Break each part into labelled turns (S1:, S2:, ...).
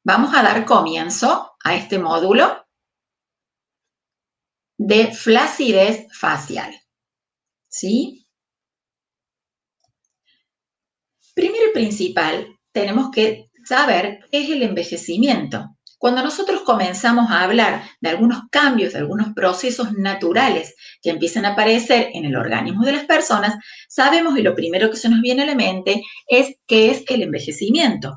S1: vamos a dar comienzo a este módulo de flacidez facial, ¿sí? Primero y principal, tenemos que saber qué es el envejecimiento. Cuando nosotros comenzamos a hablar de algunos cambios, de algunos procesos naturales que empiezan a aparecer en el organismo de las personas, sabemos y lo primero que se nos viene a la mente es qué es el envejecimiento.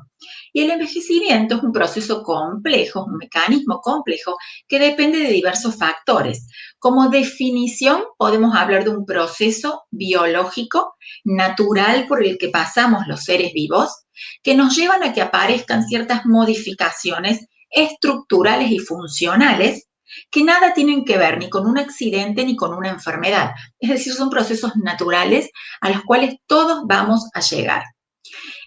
S1: Y el envejecimiento es un proceso complejo, un mecanismo complejo que depende de diversos factores. Como definición, podemos hablar de un proceso biológico natural por el que pasamos los seres vivos, que nos llevan a que aparezcan ciertas modificaciones estructurales y funcionales que nada tienen que ver ni con un accidente ni con una enfermedad. Es decir, son procesos naturales a los cuales todos vamos a llegar.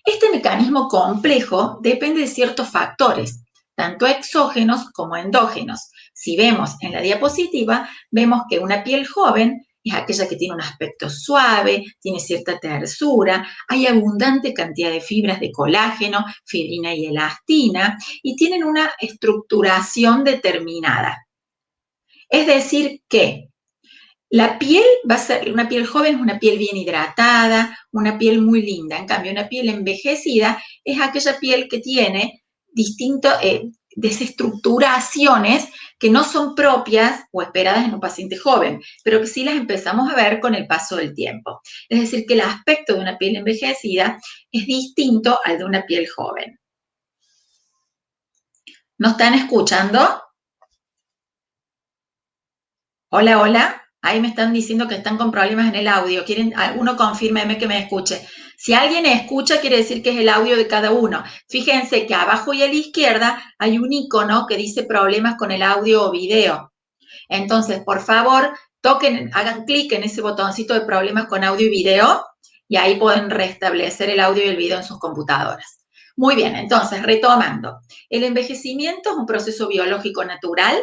S1: Este mecanismo complejo depende de ciertos factores, tanto exógenos como endógenos. Si vemos en la diapositiva, vemos que una piel joven es aquella que tiene un aspecto suave, tiene cierta tersura, hay abundante cantidad de fibras de colágeno, fibrina y elastina, y tienen una estructuración determinada. Es decir, que la piel va a ser, una piel joven es una piel bien hidratada, una piel muy linda. En cambio, una piel envejecida es aquella piel que tiene distintas desestructuraciones que no son propias o esperadas en un paciente joven, pero que sí las empezamos a ver con el paso del tiempo. Es decir, que el aspecto de una piel envejecida es distinto al de una piel joven. ¿No están escuchando? Hola, hola. Ahí me están diciendo que están con problemas en el audio. ¿Quieren? Alguno confírmeme que me escuche. Si alguien escucha, quiere decir que es el audio de cada uno. Fíjense que abajo y a la izquierda hay un icono que dice problemas con el audio o video. Entonces, por favor, toquen, hagan clic en ese botoncito de problemas con audio y video y ahí pueden restablecer el audio y el video en sus computadoras. Muy bien, entonces, retomando. El envejecimiento es un proceso biológico natural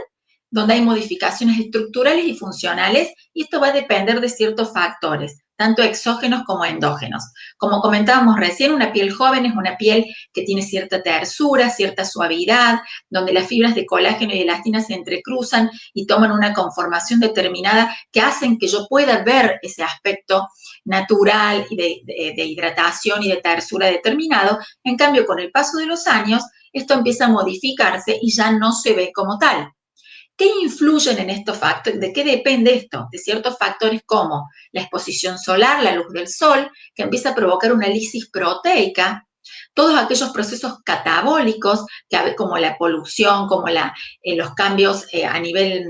S1: donde hay modificaciones estructurales y funcionales, y esto va a depender de ciertos factores, tanto exógenos como endógenos. Como comentábamos recién, una piel joven es una piel que tiene cierta tersura, cierta suavidad, donde las fibras de colágeno y elastina se entrecruzan y toman una conformación determinada que hacen que yo pueda ver ese aspecto natural y de hidratación y de tersura determinado. En cambio, con el paso de los años, esto empieza a modificarse y ya no se ve como tal. ¿Qué influyen en estos factores? ¿De qué depende esto? De ciertos factores como la exposición solar, la luz del sol, que empieza a provocar una lisis proteica, todos aquellos procesos catabólicos, como la polución, como los cambios a nivel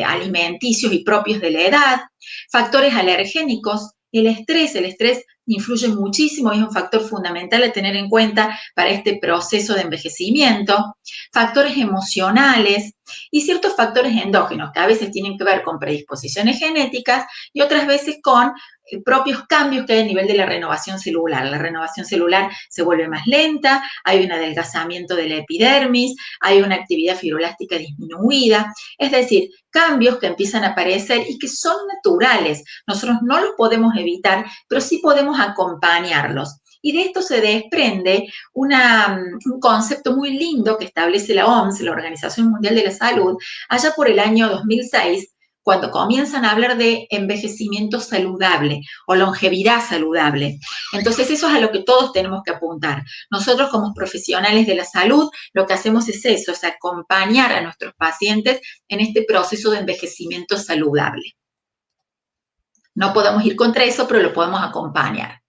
S1: alimenticios y propios de la edad, factores alergénicos, el estrés influye muchísimo y es un factor fundamental a tener en cuenta para este proceso de envejecimiento, factores emocionales y ciertos factores endógenos que a veces tienen que ver con predisposiciones genéticas y otras veces con propios cambios que hay a nivel de la renovación celular. La renovación celular se vuelve más lenta, hay un adelgazamiento de la epidermis, hay una actividad fibrolástica disminuida, es decir, cambios que empiezan a aparecer y que son naturales. Nosotros no los podemos evitar, pero sí podemos acompañarlos. Y de esto se desprende un concepto muy lindo que establece la OMS, la Organización Mundial de la Salud, allá por el año 2006, cuando comienzan a hablar de envejecimiento saludable o longevidad saludable. Entonces, eso es a lo que todos tenemos que apuntar. Nosotros como profesionales de la salud, lo que hacemos es eso, es acompañar a nuestros pacientes en este proceso de envejecimiento saludable. No podemos ir contra eso, pero lo podemos acompañar.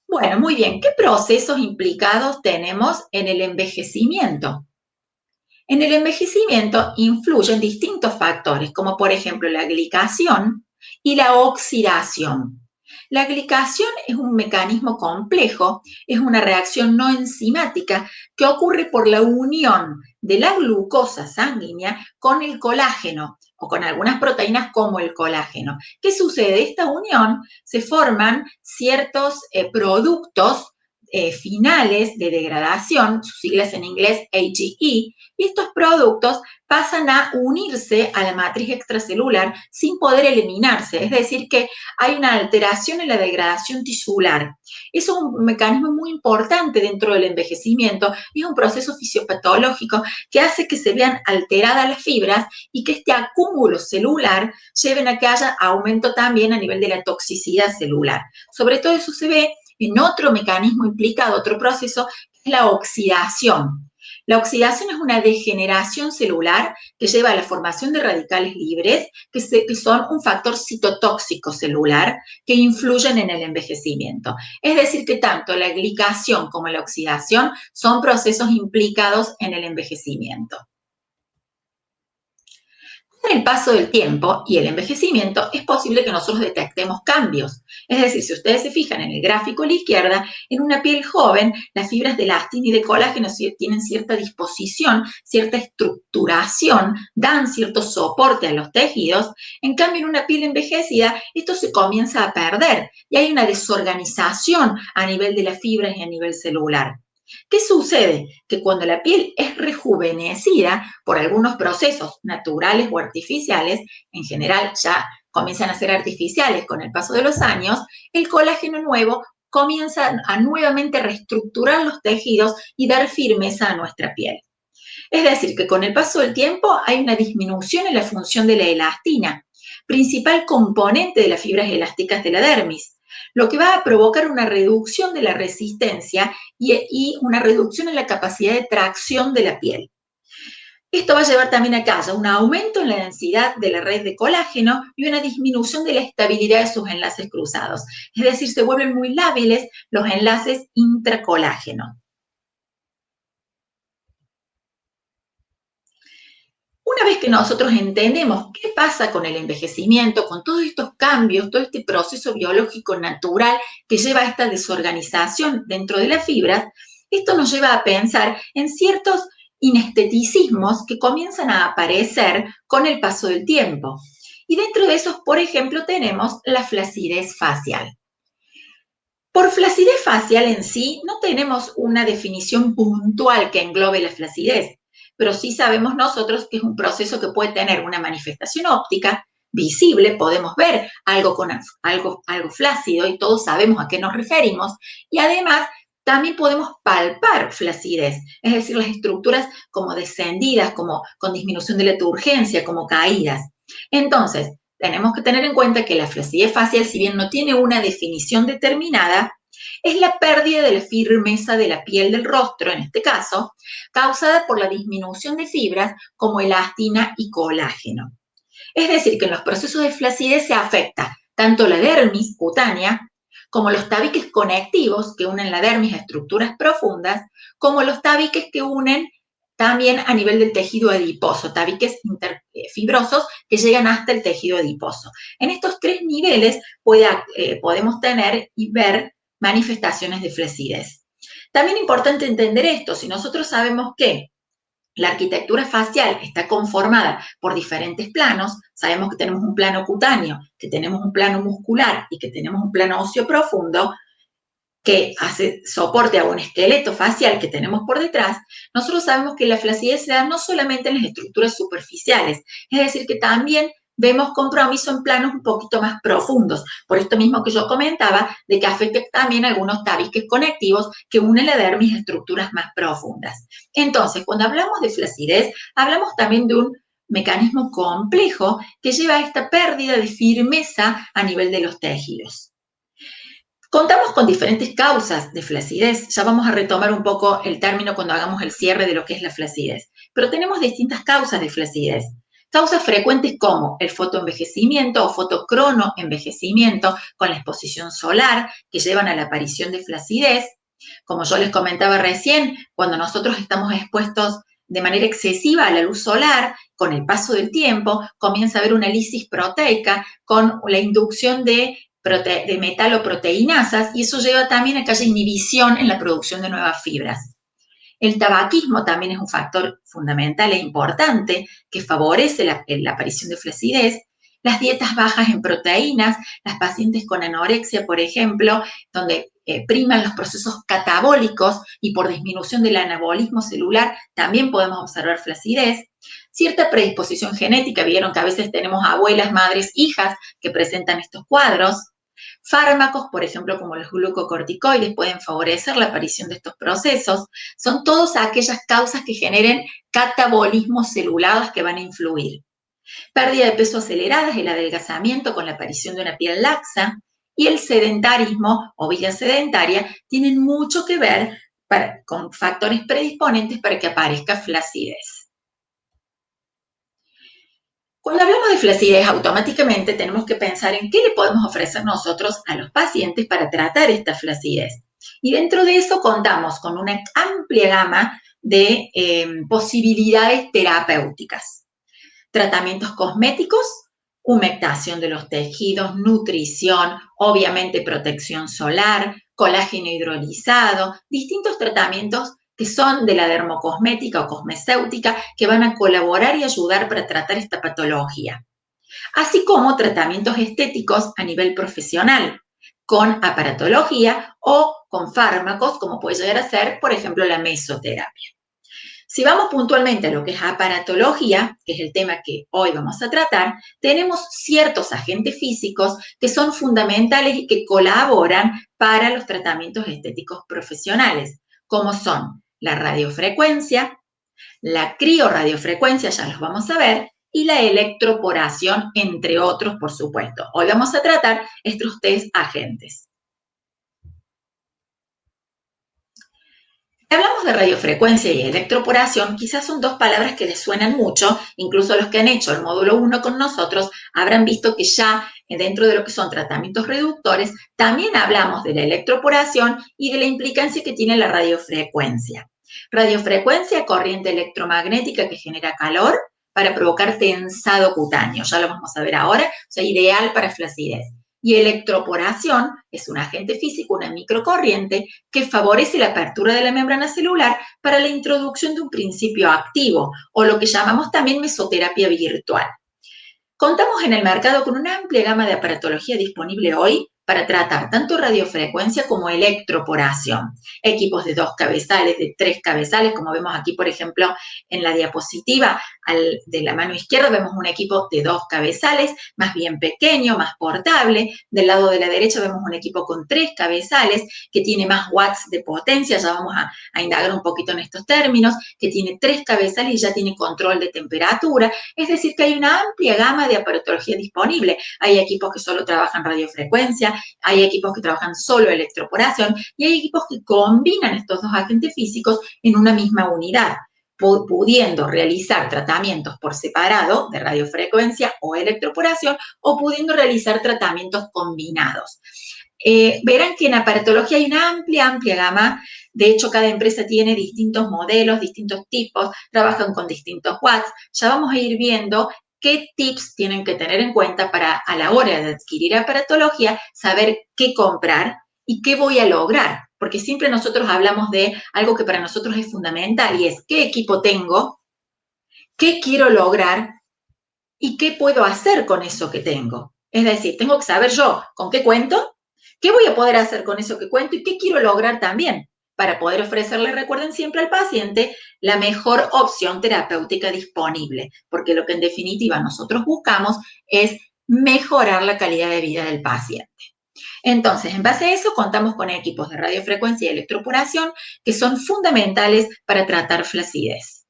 S1: Bueno, muy bien. ¿Qué procesos implicados tenemos en el envejecimiento? En el envejecimiento influyen distintos factores, como por ejemplo la glicación y la oxidación. La glicación es un mecanismo complejo, es una reacción no enzimática que ocurre por la unión de la glucosa sanguínea con el colágeno o con algunas proteínas como el colágeno. ¿Qué sucede? De esta unión se forman ciertos productos finales de degradación, sus siglas en inglés AGE, y estos productos pasan a unirse a la matriz extracelular sin poder eliminarse, es decir, que hay una alteración en la degradación tisular. Eso es un mecanismo muy importante dentro del envejecimiento y es un proceso fisiopatológico que hace que se vean alteradas las fibras y que este acúmulo celular lleven a que haya aumento también a nivel de la toxicidad celular. Sobre todo eso se ve en otro mecanismo implicado, otro proceso, que es la oxidación. La oxidación es una degeneración celular que lleva a la formación de radicales libres, que son un factor citotóxico celular que influyen en el envejecimiento. Es decir, que tanto la glicación como la oxidación son procesos implicados en el envejecimiento. Con el paso del tiempo y el envejecimiento es posible que nosotros detectemos cambios. Es decir, si ustedes se fijan en el gráfico a la izquierda, en una piel joven, las fibras de elastina y de colágeno tienen cierta disposición, cierta estructuración, dan cierto soporte a los tejidos. En cambio, en una piel envejecida, esto se comienza a perder y hay una desorganización a nivel de las fibras y a nivel celular. ¿Qué sucede? Que cuando la piel es rejuvenecida por algunos procesos naturales o artificiales, en general ya comienzan a ser artificiales con el paso de los años, el colágeno nuevo comienza a nuevamente reestructurar los tejidos y dar firmeza a nuestra piel. Es decir, que con el paso del tiempo hay una disminución en la función de la elastina, principal componente de las fibras elásticas de la dermis, lo que va a provocar una reducción de la resistencia y una reducción en la capacidad de tracción de la piel. Esto va a llevar también a que haya un aumento en la densidad de la red de colágeno y una disminución de la estabilidad de sus enlaces cruzados. Es decir, se vuelven muy lábiles los enlaces intracolágeno. Una vez que nosotros entendemos qué pasa con el envejecimiento, con todos estos cambios, todo este proceso biológico natural que lleva a esta desorganización dentro de las fibras, esto nos lleva a pensar en ciertos inesteticismos que comienzan a aparecer con el paso del tiempo. Y dentro de esos, por ejemplo, tenemos la flacidez facial. Por flacidez facial en sí no tenemos una definición puntual que englobe la flacidez, pero sí sabemos nosotros que es un proceso que puede tener una manifestación óptica visible, podemos ver algo con algo flácido y todos sabemos a qué nos referimos, y además también podemos palpar flacidez, es decir, las estructuras como descendidas, como con disminución de la turgencia, como caídas. Entonces, tenemos que tener en cuenta que la flacidez facial, si bien no tiene una definición determinada, es la pérdida de la firmeza de la piel del rostro, en este caso, causada por la disminución de fibras como elastina y colágeno. Es decir, que en los procesos de flacidez se afecta tanto la dermis cutánea como los tabiques conectivos que unen la dermis a estructuras profundas, como los tabiques que unen también a nivel del tejido adiposo, tabiques fibrosos que llegan hasta el tejido adiposo. En estos tres niveles podemos tener y ver manifestaciones de flacidez. También es importante entender esto, si nosotros sabemos que la arquitectura facial está conformada por diferentes planos, sabemos que tenemos un plano cutáneo, que tenemos un plano muscular y que tenemos un plano óseo profundo, que hace soporte a un esqueleto facial que tenemos por detrás, nosotros sabemos que la flacidez se da no solamente en las estructuras superficiales, es decir, que también vemos compromiso en planos un poquito más profundos, por esto mismo que yo comentaba, de que afecta también algunos tabiques conectivos que unen la dermis a estructuras más profundas. Entonces, cuando hablamos de flacidez, hablamos también de un mecanismo complejo que lleva a esta pérdida de firmeza a nivel de los tejidos. Contamos con diferentes causas de flacidez. Ya vamos a retomar un poco el término cuando hagamos el cierre de lo que es la flacidez. Pero tenemos distintas causas de flacidez. Causas frecuentes como el fotoenvejecimiento o fotocronoenvejecimiento con la exposición solar que llevan a la aparición de flacidez. Como yo les comentaba recién, cuando nosotros estamos expuestos de manera excesiva a la luz solar, con el paso del tiempo comienza a haber una lisis proteica con la inducción de metaloproteinasas y eso lleva también a que haya inhibición en la producción de nuevas fibras. El tabaquismo también es un factor fundamental e importante que favorece la aparición de flacidez. Las dietas bajas en proteínas, las pacientes con anorexia, por ejemplo, donde priman los procesos catabólicos y por disminución del anabolismo celular también podemos observar flacidez. Cierta predisposición genética, vieron que a veces tenemos abuelas, madres, hijas que presentan estos cuadros. Fármacos, por ejemplo, como los glucocorticoides, pueden favorecer la aparición de estos procesos. Son todas aquellas causas que generen catabolismos celulares que van a influir. Pérdida de peso acelerada es el adelgazamiento con la aparición de una piel laxa, y el sedentarismo o vida sedentaria tienen mucho que ver con factores predisponentes para que aparezca flacidez. Cuando hablamos de flacidez, automáticamente tenemos que pensar en qué le podemos ofrecer nosotros a los pacientes para tratar esta flacidez. Y dentro de eso contamos con una amplia gama de posibilidades terapéuticas. Tratamientos cosméticos, humectación de los tejidos, nutrición, obviamente protección solar, colágeno hidrolizado, distintos tratamientos que son de la dermocosmética o cosmecéutica que van a colaborar y ayudar para tratar esta patología. Así como tratamientos estéticos a nivel profesional, con aparatología o con fármacos, como puede llegar a ser, por ejemplo, la mesoterapia. Si vamos puntualmente a lo que es aparatología, que es el tema que hoy vamos a tratar, tenemos ciertos agentes físicos que son fundamentales y que colaboran para los tratamientos estéticos profesionales, como son la radiofrecuencia, la criorradiofrecuencia, ya los vamos a ver, y la electroporación, entre otros, por supuesto. Hoy vamos a tratar estos tres agentes. Hablamos de radiofrecuencia y electroporación, quizás son dos palabras que les suenan mucho, incluso los que han hecho el módulo 1 con nosotros habrán visto que ya dentro de lo que son tratamientos reductores, también hablamos de la electroporación y de la implicancia que tiene la radiofrecuencia. Radiofrecuencia, corriente electromagnética que genera calor para provocar tensado cutáneo, ya lo vamos a ver ahora, o sea, ideal para flacidez. Y electroporación es un agente físico, una microcorriente, que favorece la apertura de la membrana celular para la introducción de un principio activo, o lo que llamamos también mesoterapia virtual. Contamos en el mercado con una amplia gama de aparatología disponible hoy para tratar tanto radiofrecuencia como electroporación. Equipos de 2 cabezales, de 3 cabezales, como vemos aquí, por ejemplo, en la diapositiva de la mano izquierda vemos un equipo de 2 cabezales, más bien pequeño, más portable. Del lado de la derecha vemos un equipo con 3 cabezales, que tiene más watts de potencia, ya vamos a indagar un poquito en estos términos, que tiene 3 cabezales y ya tiene control de temperatura. Es decir, que hay una amplia gama de aparatología disponible. Hay equipos que solo trabajan radiofrecuencia, hay equipos que trabajan solo electroporación y hay equipos que combinan estos dos agentes físicos en una misma unidad, pudiendo realizar tratamientos por separado de radiofrecuencia o electroporación o pudiendo realizar tratamientos combinados. Verán que en aparatología hay una amplia gama. De hecho, cada empresa tiene distintos modelos, distintos tipos, trabajan con distintos watts. Ya vamos a ir viendo qué tips tienen que tener en cuenta para, a la hora de adquirir aparatología, saber qué comprar y qué voy a lograr. Porque siempre nosotros hablamos de algo que para nosotros es fundamental y es qué equipo tengo, qué quiero lograr y qué puedo hacer con eso que tengo. Es decir, tengo que saber yo con qué cuento, qué voy a poder hacer con eso que cuento y qué quiero lograr también para poder ofrecerle, recuerden siempre al paciente, la mejor opción terapéutica disponible, porque lo que en definitiva nosotros buscamos es mejorar la calidad de vida del paciente. Entonces, en base a eso, contamos con equipos de radiofrecuencia y electroporación que son fundamentales para tratar flacidez.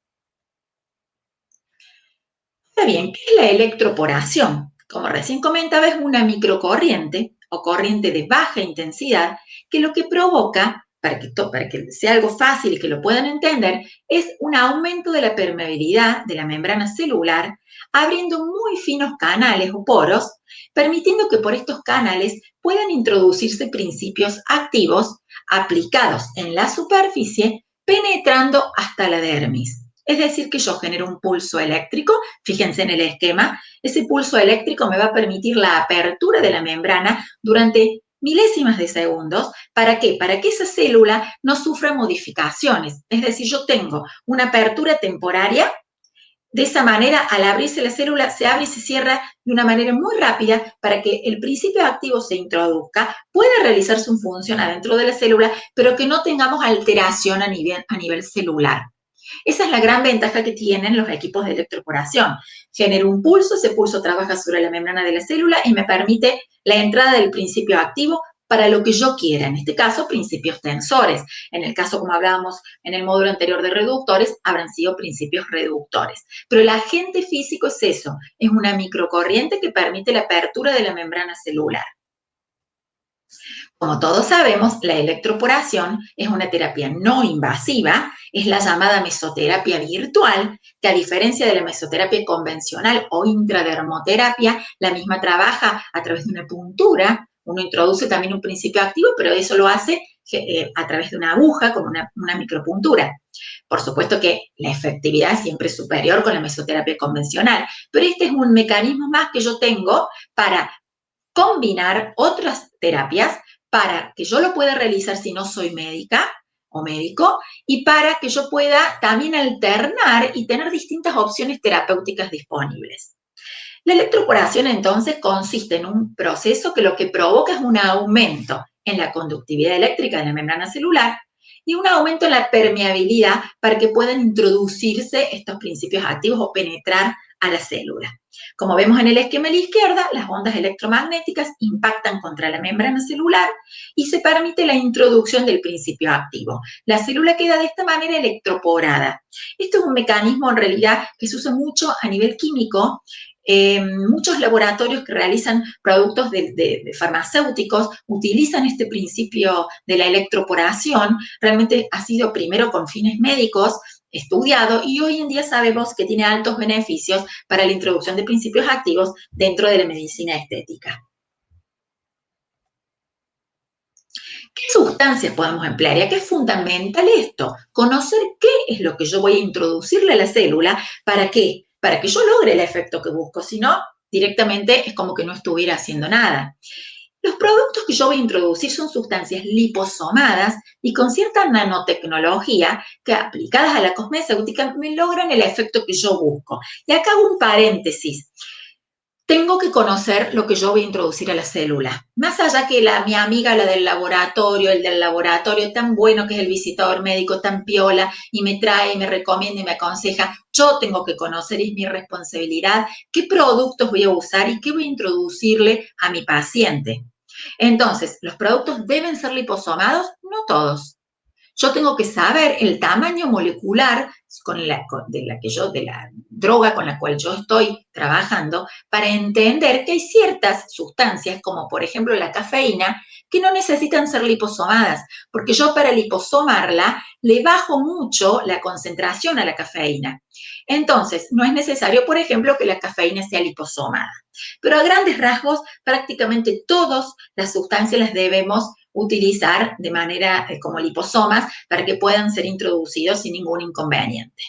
S1: Está bien, ¿qué es la electroporación? Como recién comentaba, es una microcorriente o corriente de baja intensidad que lo que provoca, para que sea algo fácil y que lo puedan entender, es un aumento de la permeabilidad de la membrana celular, abriendo muy finos canales o poros, permitiendo que por estos canales puedan introducirse principios activos aplicados en la superficie, penetrando hasta la dermis. Es decir, que yo genero un pulso eléctrico, fíjense en el esquema, ese pulso eléctrico me va a permitir la apertura de la membrana durante milésimas de segundos. ¿Para qué? Para que esa célula no sufra modificaciones. Es decir, yo tengo una apertura temporaria De esa manera, al abrirse la célula, se abre y se cierra de una manera muy rápida para que el principio activo se introduzca, pueda realizar su función adentro de la célula, pero que no tengamos alteración a nivel celular. Esa es la gran ventaja que tienen los equipos de electroporación. Genero un pulso, ese pulso trabaja sobre la membrana de la célula y me permite la entrada del principio activo para lo que yo quiera, en este caso, principios tensores. En el caso, como hablábamos en el módulo anterior de reductores, habrán sido principios reductores. Pero el agente físico es eso, es una microcorriente que permite la apertura de la membrana celular. Como todos sabemos, la electroporación es una terapia no invasiva, es la llamada mesoterapia virtual, que a diferencia de la mesoterapia convencional o intradermoterapia, la misma trabaja a través de una puntura. Uno introduce también un principio activo, pero eso lo hace a través de una aguja con una micropuntura. Por supuesto que la efectividad siempre es superior con la mesoterapia convencional, pero este es un mecanismo más que yo tengo para combinar otras terapias para que yo lo pueda realizar si no soy médica o médico y para que yo pueda también alternar y tener distintas opciones terapéuticas disponibles. La electroporación entonces consiste en un proceso que lo que provoca es un aumento en la conductividad eléctrica de la membrana celular y un aumento en la permeabilidad para que puedan introducirse estos principios activos o penetrar a la célula. Como vemos en el esquema a la izquierda, las ondas electromagnéticas impactan contra la membrana celular y se permite la introducción del principio activo. La célula queda de esta manera electroporada. Esto es un mecanismo en realidad que se usa mucho a nivel químico. Muchos laboratorios que realizan productos de farmacéuticos utilizan este principio de la electroporación. Realmente ha sido primero con fines médicos estudiado y hoy en día sabemos que tiene altos beneficios para la introducción de principios activos dentro de la medicina estética. ¿Qué sustancias podemos emplear? Y acá es fundamental esto, conocer qué es lo que yo voy a introducirle a la célula, ¿para qué? Para que yo logre el efecto que busco, si no, directamente es como que no estuviera haciendo nada. Los productos que yo voy a introducir son sustancias liposomadas y con cierta nanotecnología que aplicadas a la cosmética me logran el efecto que yo busco. Y acá hago un paréntesis. Tengo que conocer lo que yo voy a introducir a la célula. Más allá que mi amiga, la del laboratorio, el del laboratorio, tan bueno que es el visitador médico, tan piola, y me trae, y me recomienda y me aconseja, yo tengo que conocer, es mi responsabilidad, qué productos voy a usar y qué voy a introducirle a mi paciente. Entonces, ¿los productos deben ser liposomados? No todos. Yo tengo que saber el tamaño molecular de la droga con la cual yo estoy trabajando para entender que hay ciertas sustancias, como por ejemplo la cafeína, que no necesitan ser liposomadas, porque yo para liposomarla le bajo mucho la concentración a la cafeína. Entonces, no es necesario, por ejemplo, que la cafeína sea liposomada. Pero a grandes rasgos, prácticamente todas las sustancias las debemos utilizar de manera como liposomas para que puedan ser introducidos sin ningún inconveniente.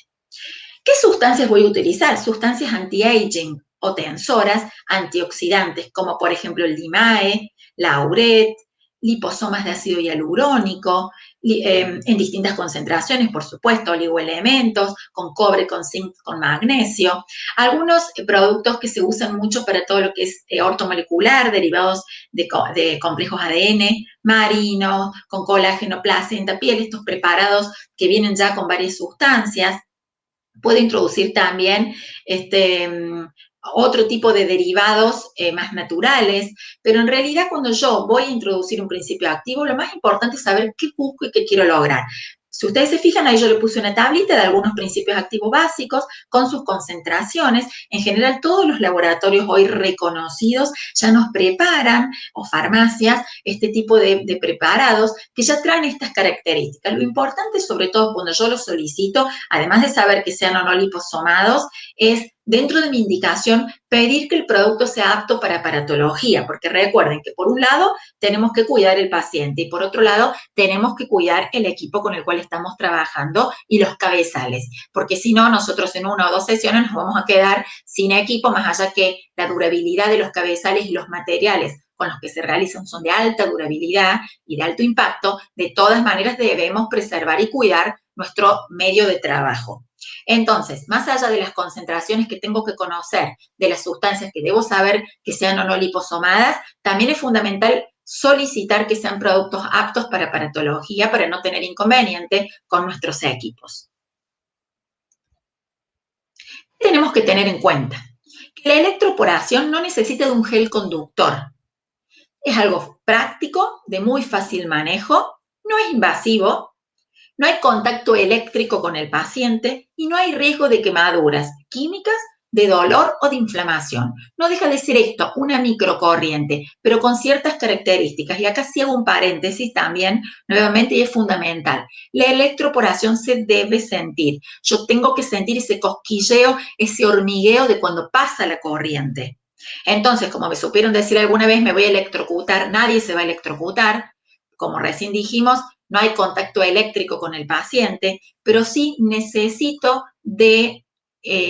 S1: ¿Qué sustancias voy a utilizar? Sustancias anti-aging o tensoras antioxidantes, como por ejemplo el DIMAE, la URET, liposomas de ácido hialurónico, en distintas concentraciones, por supuesto, oligoelementos, con cobre, con zinc, con magnesio. Algunos productos que se usan mucho para todo lo que es ortomolecular, derivados de complejos ADN, marinos, con colágeno, placenta, piel, estos preparados que vienen ya con varias sustancias. Puede introducir también otro tipo de derivados más naturales, pero en realidad cuando yo voy a introducir un principio activo, lo más importante es saber qué busco y qué quiero lograr. Si ustedes se fijan, ahí yo le puse una tablita de algunos principios activos básicos con sus concentraciones. En general, todos los laboratorios hoy reconocidos ya nos preparan, o farmacias, este tipo de preparados que ya traen estas características. Lo importante, sobre todo cuando yo los solicito, además de saber que sean o no liposomados, es dentro de mi indicación pedir que el producto sea apto para aparatología, porque recuerden que por un lado tenemos que cuidar el paciente y por otro lado tenemos que cuidar el equipo con el cual estamos trabajando y los cabezales, porque si no, nosotros en una o dos sesiones nos vamos a quedar sin equipo, más allá que la durabilidad de los cabezales y los materiales con los que se realizan son de alta durabilidad y de alto impacto. De todas maneras debemos preservar y cuidar nuestro medio de trabajo. Entonces, más allá de las concentraciones que tengo que conocer, de las sustancias que debo saber que sean o no liposomadas, también es fundamental solicitar que sean productos aptos para aparatología para no tener inconveniente con nuestros equipos. Tenemos que tener en cuenta que la electroporación no necesita de un gel conductor. Es algo práctico, de muy fácil manejo, no es invasivo, no hay contacto eléctrico con el paciente y no hay riesgo de quemaduras químicas, de dolor o de inflamación. No deja de ser esto una microcorriente, pero con ciertas características. Y acá sí hago un paréntesis también, nuevamente, y es fundamental. La electroporación se debe sentir. Yo tengo que sentir ese cosquilleo, ese hormigueo de cuando pasa la corriente. Entonces, como me supieron decir alguna vez, me voy a electrocutar, nadie se va a electrocutar. Como recién dijimos, no hay contacto eléctrico con el paciente, pero sí necesito de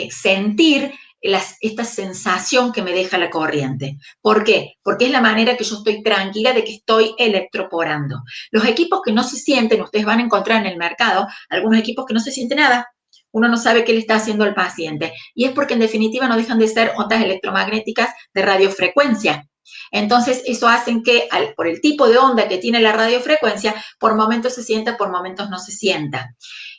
S1: sentir esta sensación que me deja la corriente. ¿Por qué? Porque es la manera que yo estoy tranquila de que estoy electroporando. Los equipos que no se sienten, ustedes van a encontrar en el mercado algunos equipos que no se siente nada. Uno no sabe qué le está haciendo al paciente. Y es porque en definitiva no dejan de ser ondas electromagnéticas de radiofrecuencia. Entonces, eso hace que, por el tipo de onda que tiene la radiofrecuencia, por momentos se sienta, por momentos no se sienta.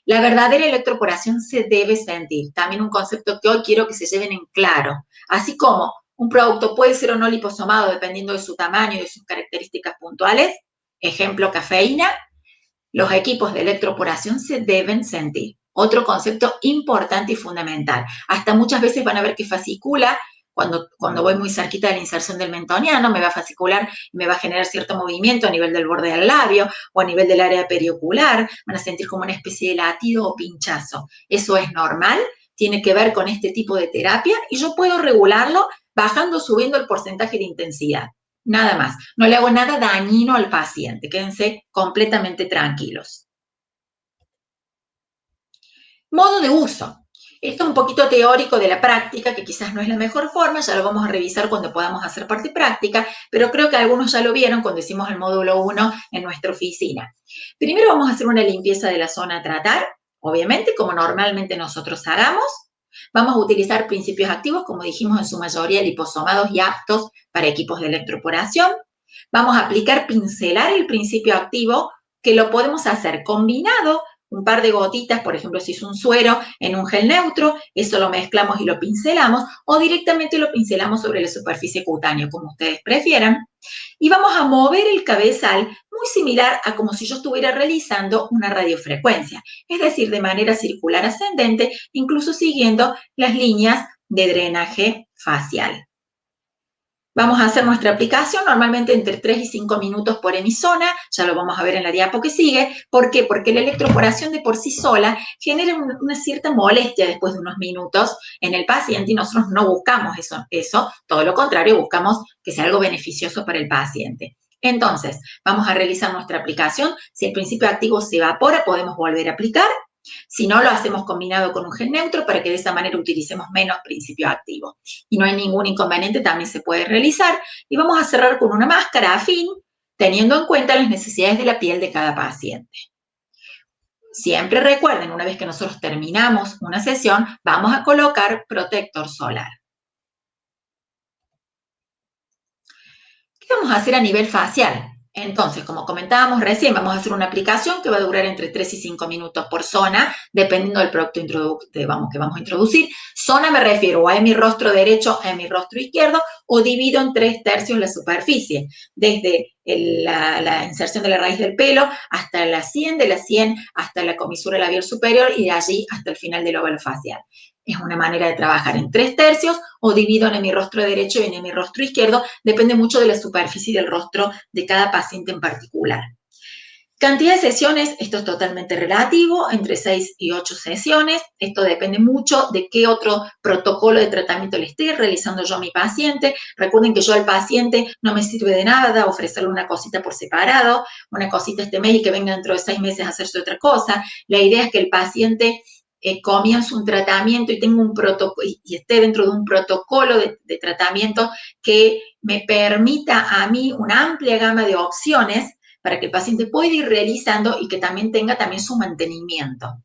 S1: La verdadera electroporación se debe sentir. También un concepto que hoy quiero que se lleven en claro. Así como un producto puede ser o no liposomado dependiendo de su tamaño y de sus características puntuales, ejemplo, cafeína, los equipos de electroporación se deben sentir. Otro concepto importante y fundamental. Hasta muchas veces van a ver que fascicula, cuando voy muy cerquita de la inserción del mentoniano, me va a fascicular y me va a generar cierto movimiento a nivel del borde del labio o a nivel del área periocular. Van a sentir como una especie de latido o pinchazo. Eso es normal, tiene que ver con este tipo de terapia y yo puedo regularlo bajando o subiendo el porcentaje de intensidad. Nada más. No le hago nada dañino al paciente. Quédense completamente tranquilos. Modo de uso. Esto es un poquito teórico de la práctica, que quizás no es la mejor forma, ya lo vamos a revisar cuando podamos hacer parte práctica, pero creo que algunos ya lo vieron cuando hicimos el módulo 1 en nuestra oficina. Primero vamos a hacer una limpieza de la zona a tratar, obviamente, como normalmente nosotros hagamos. Vamos a utilizar principios activos, como dijimos, en su mayoría liposomados y aptos para equipos de electroporación. Vamos a aplicar, pincelar el principio activo, que lo podemos hacer combinado, un par de gotitas, por ejemplo, si es un suero, en un gel neutro, eso lo mezclamos y lo pincelamos, o directamente lo pincelamos sobre la superficie cutánea, como ustedes prefieran. Y vamos a mover el cabezal muy similar a como si yo estuviera realizando una radiofrecuencia, es decir, de manera circular ascendente, incluso siguiendo las líneas de drenaje facial. Vamos a hacer nuestra aplicación normalmente entre 3 y 5 minutos por emisora, ya lo vamos a ver en la diapo que sigue. ¿Por qué? Porque la electroporación de por sí sola genera una cierta molestia después de unos minutos en el paciente y nosotros no buscamos eso, todo lo contrario, buscamos que sea algo beneficioso para el paciente. Entonces, vamos a realizar nuestra aplicación. Si el principio activo se evapora, podemos volver a aplicar. Si no, lo hacemos combinado con un gel neutro para que de esa manera utilicemos menos principio activo. Y no hay ningún inconveniente, también se puede realizar. Y vamos a cerrar con una máscara afín, teniendo en cuenta las necesidades de la piel de cada paciente. Siempre recuerden, una vez que nosotros terminamos una sesión, vamos a colocar protector solar. ¿Qué vamos a hacer a nivel facial? Entonces, como comentábamos recién, vamos a hacer una aplicación que va a durar entre 3 y 5 minutos por zona, dependiendo del producto que vamos a introducir. Zona me refiero a mi rostro derecho, a mi rostro izquierdo, o divido en 3/3 la superficie, desde la inserción de la raíz del pelo hasta la sien, de la sien hasta la comisura labial superior y de allí hasta el final del óvalo facial. Es una manera de trabajar en 3/3 o divido en mi rostro derecho y en mi rostro izquierdo, depende mucho de la superficie del rostro de cada paciente en particular. Cantidad de sesiones, esto es totalmente relativo, entre 6 y 8 sesiones. Esto depende mucho de qué otro protocolo de tratamiento le esté realizando yo a mi paciente. Recuerden que yo al paciente no me sirve de nada ofrecerle una cosita por separado, una cosita este mes y que venga dentro de 6 meses a hacerse otra cosa. La idea es que el paciente comience un tratamiento y tenga un protocolo y esté dentro de un protocolo de tratamiento que me permita a mí una amplia gama de opciones para que el paciente pueda ir realizando y que también tenga también su mantenimiento.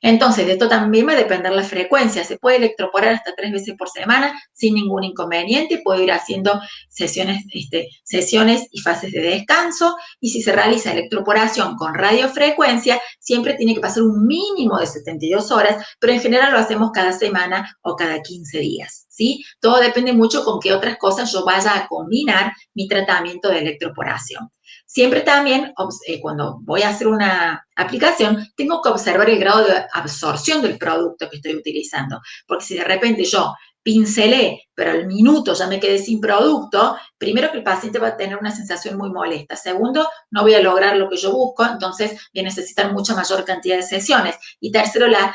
S1: Entonces, de esto también va a depender la frecuencia. Se puede electroporar hasta 3 veces por semana sin ningún inconveniente. Puedo ir haciendo sesiones y fases de descanso. Y si se realiza electroporación con radiofrecuencia, siempre tiene que pasar un mínimo de 72 horas, pero en general lo hacemos cada semana o cada 15 días. ¿Sí? Todo depende mucho con qué otras cosas yo vaya a combinar mi tratamiento de electroporación. Siempre también, cuando voy a hacer una aplicación, tengo que observar el grado de absorción del producto que estoy utilizando, porque si de repente yo pincelé, pero al minuto ya me quedé sin producto, primero que el paciente va a tener una sensación muy molesta, segundo, no voy a lograr lo que yo busco, entonces voy a necesitar mucha mayor cantidad de sesiones, y tercero, la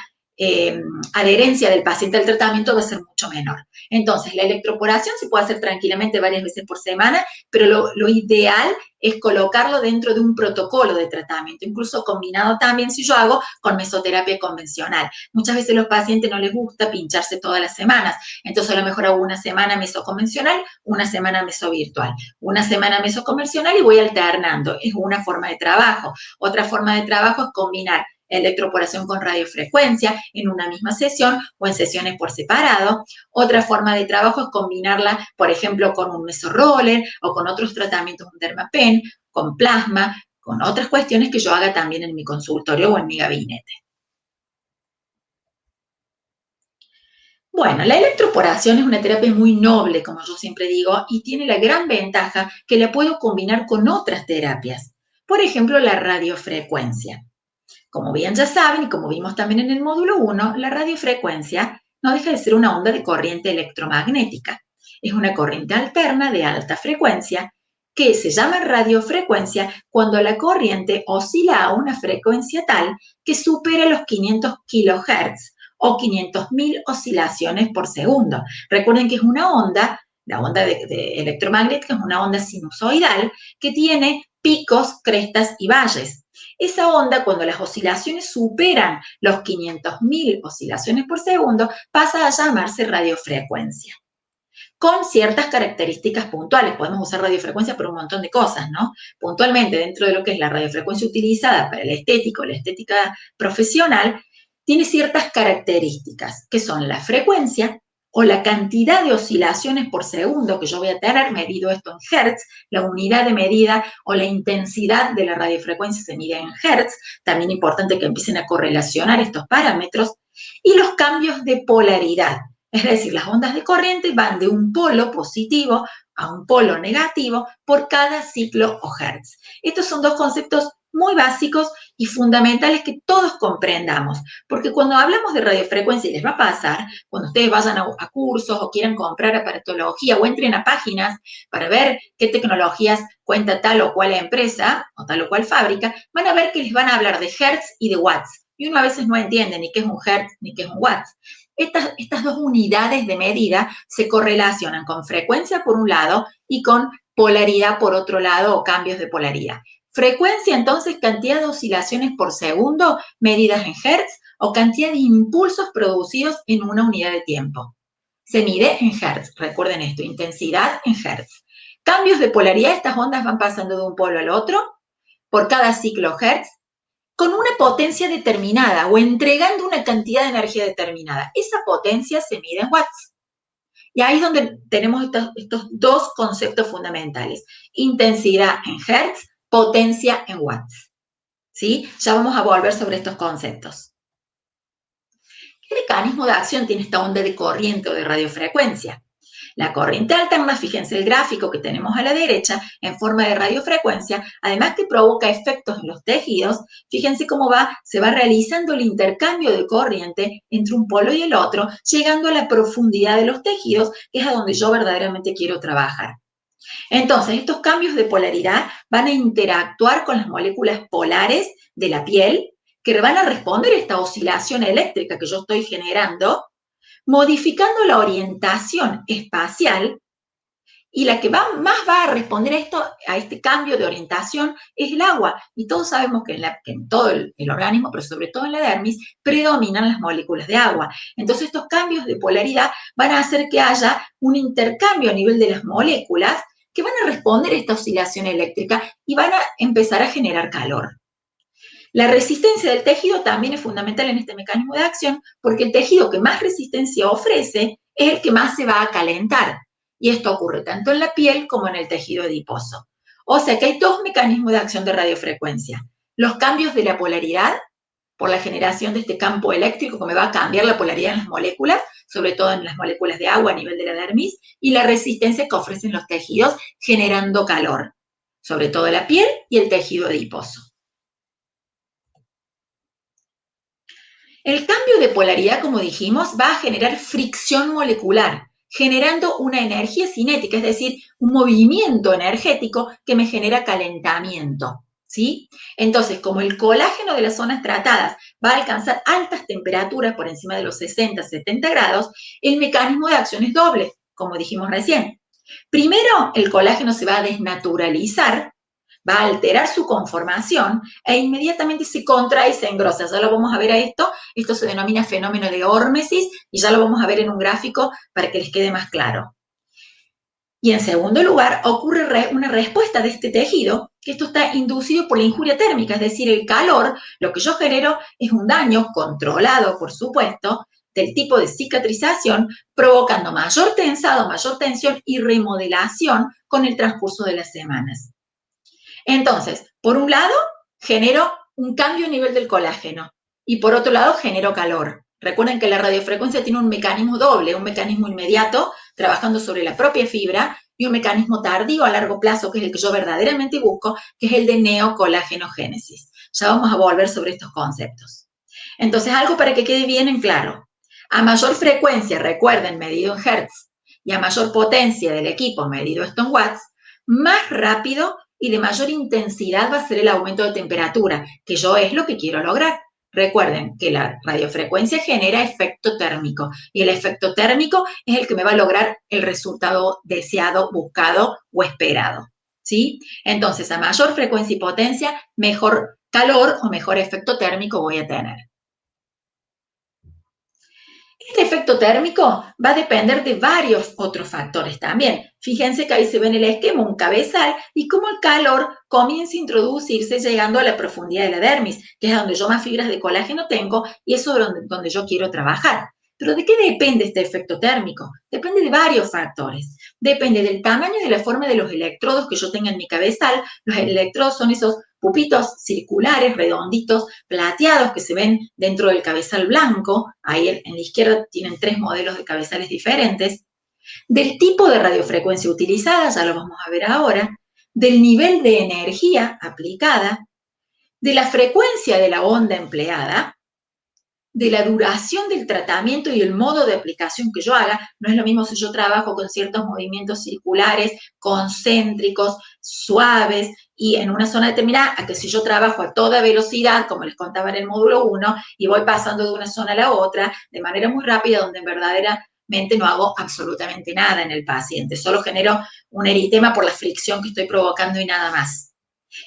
S1: adherencia del paciente al tratamiento va a ser mucho menor. Entonces, la electroporación se puede hacer tranquilamente varias veces por semana, pero lo ideal es colocarlo dentro de un protocolo de tratamiento, incluso combinado también si yo hago con mesoterapia convencional. Muchas veces a los pacientes no les gusta pincharse todas las semanas, entonces a lo mejor hago una semana mesoconvencional, una semana mesovirtual, una semana mesoconvencional y voy alternando. Es una forma de trabajo. Otra forma de trabajo es combinar electroporación con radiofrecuencia en una misma sesión o en sesiones por separado. Otra forma de trabajo es combinarla, por ejemplo, con un mesoroller o con otros tratamientos, un dermapen, con plasma, con otras cuestiones que yo haga también en mi consultorio o en mi gabinete. Bueno, la electroporación es una terapia muy noble, como yo siempre digo, y tiene la gran ventaja que la puedo combinar con otras terapias. Por ejemplo, la radiofrecuencia. Como bien ya saben, y como vimos también en el módulo 1, la radiofrecuencia no deja de ser una onda de corriente electromagnética. Es una corriente alterna de alta frecuencia que se llama radiofrecuencia cuando la corriente oscila a una frecuencia tal que supera los 500 kilohertz o 500.000 oscilaciones por segundo. Recuerden que es una onda, la onda electromagnética es una onda sinusoidal que tiene picos, crestas y valles. Esa onda, cuando las oscilaciones superan los 500.000 oscilaciones por segundo, pasa a llamarse radiofrecuencia, con ciertas características puntuales. Podemos usar radiofrecuencia por un montón de cosas, ¿no? Puntualmente, dentro de lo que es la radiofrecuencia utilizada para el estético, la estética profesional, tiene ciertas características, que son la frecuencia o la cantidad de oscilaciones por segundo que yo voy a tener, medido esto en hertz, la unidad de medida o la intensidad de la radiofrecuencia se mide en hertz, también importante que empiecen a correlacionar estos parámetros, y los cambios de polaridad. Es decir, las ondas de corriente van de un polo positivo a un polo negativo por cada ciclo o hertz. Estos son dos conceptos muy básicos y fundamentales que todos comprendamos, porque cuando hablamos de radiofrecuencia, y les va a pasar, cuando ustedes vayan a cursos o quieran comprar aparatología o entren a páginas para ver qué tecnologías cuenta tal o cual empresa o tal o cual fábrica, van a ver que les van a hablar de hertz y de watts. Y uno a veces no entiende ni qué es un hertz ni qué es un watts. Estas dos unidades de medida se correlacionan con frecuencia por un lado y con polaridad por otro lado o cambios de polaridad. Frecuencia, entonces, cantidad de oscilaciones por segundo medidas en hertz o cantidad de impulsos producidos en una unidad de tiempo. Se mide en hertz, recuerden esto, intensidad en hertz. Cambios de polaridad, estas ondas van pasando de un polo al otro por cada ciclo hertz con una potencia determinada o entregando una cantidad de energía determinada. Esa potencia se mide en watts. Y ahí es donde tenemos estos dos conceptos fundamentales. Intensidad en hertz, potencia en watts. ¿Sí? Ya vamos a volver sobre estos conceptos. ¿Qué mecanismo de acción tiene esta onda de corriente o de radiofrecuencia? La corriente alterna, fíjense el gráfico que tenemos a la derecha, en forma de radiofrecuencia, además que provoca efectos en los tejidos, fíjense cómo se va realizando el intercambio de corriente entre un polo y el otro, llegando a la profundidad de los tejidos, que es a donde yo verdaderamente quiero trabajar. Entonces, estos cambios de polaridad van a interactuar con las moléculas polares de la piel, que van a responder a esta oscilación eléctrica que yo estoy generando, modificando la orientación espacial, y la que más va a responder a este cambio de orientación es el agua. Y todos sabemos que en todo el organismo, pero sobre todo en la dermis, predominan las moléculas de agua. Entonces estos cambios de polaridad van a hacer que haya un intercambio a nivel de las moléculas que van a responder a esta oscilación eléctrica y van a empezar a generar calor. La resistencia del tejido también es fundamental en este mecanismo de acción porque el tejido que más resistencia ofrece es el que más se va a calentar. Y esto ocurre tanto en la piel como en el tejido adiposo. O sea que hay dos mecanismos de acción de radiofrecuencia. Los cambios de la polaridad por la generación de este campo eléctrico que me va a cambiar la polaridad en las moléculas, sobre todo en las moléculas de agua a nivel de la dermis, y la resistencia que ofrecen los tejidos generando calor, sobre todo la piel y el tejido adiposo. El cambio de polaridad, como dijimos, va a generar fricción molecular, generando una energía cinética, es decir, un movimiento energético que me genera calentamiento. ¿Sí? Entonces, como el colágeno de las zonas tratadas va a alcanzar altas temperaturas por encima de los 60, 70 grados, el mecanismo de acción es doble, como dijimos recién. Primero, el colágeno se va a desnaturalizar, va a alterar su conformación e inmediatamente se contrae y se engrosa. Ya lo vamos a ver a esto se denomina fenómeno de hórmesis y ya lo vamos a ver en un gráfico para que les quede más claro. Y en segundo lugar, ocurre una respuesta de este tejido, que esto está inducido por la injuria térmica, es decir, el calor, lo que yo genero es un daño controlado, por supuesto, del tipo de cicatrización, provocando mayor tensado, mayor tensión y remodelación con el transcurso de las semanas. Entonces, por un lado, genero un cambio a nivel del colágeno y por otro lado, genero calor. Recuerden que la radiofrecuencia tiene un mecanismo doble, un mecanismo inmediato, trabajando sobre la propia fibra, y un mecanismo tardío a largo plazo, que es el que yo verdaderamente busco, que es el de neocolágenogénesis. Ya vamos a volver sobre estos conceptos. Entonces, algo para que quede bien en claro. A mayor frecuencia, recuerden, medido en hertz, y a mayor potencia del equipo, medido esto en watts, más rápido y de mayor intensidad va a ser el aumento de temperatura, que yo es lo que quiero lograr. Recuerden que la radiofrecuencia genera efecto térmico y el efecto térmico es el que me va a lograr el resultado deseado, buscado o esperado. ¿Sí? Entonces, a mayor frecuencia y potencia, mejor calor o mejor efecto térmico voy a tener. Este efecto térmico va a depender de varios otros factores también. Fíjense que ahí se ve en el esquema un cabezal y cómo el calor comienza a introducirse llegando a la profundidad de la dermis, que es donde yo más fibras de colágeno tengo y eso es donde yo quiero trabajar. Pero ¿de qué depende este efecto térmico? Depende de varios factores. Depende del tamaño y de la forma de los electrodos que yo tenga en mi cabezal. Los electrodos son esos pupitos circulares, redonditos, plateados que se ven dentro del cabezal blanco. Ahí en la izquierda tienen 3 modelos de cabezales diferentes. Del tipo de radiofrecuencia utilizada, ya lo vamos a ver ahora. Del nivel de energía aplicada. De la frecuencia de la onda empleada, de la duración del tratamiento y el modo de aplicación que yo haga. No es lo mismo si yo trabajo con ciertos movimientos circulares, concéntricos, suaves y en una zona determinada, a que si yo trabajo a toda velocidad, como les contaba en el módulo 1, y voy pasando de una zona a la otra de manera muy rápida, donde verdaderamente no hago absolutamente nada en el paciente, solo genero un eritema por la fricción que estoy provocando y nada más.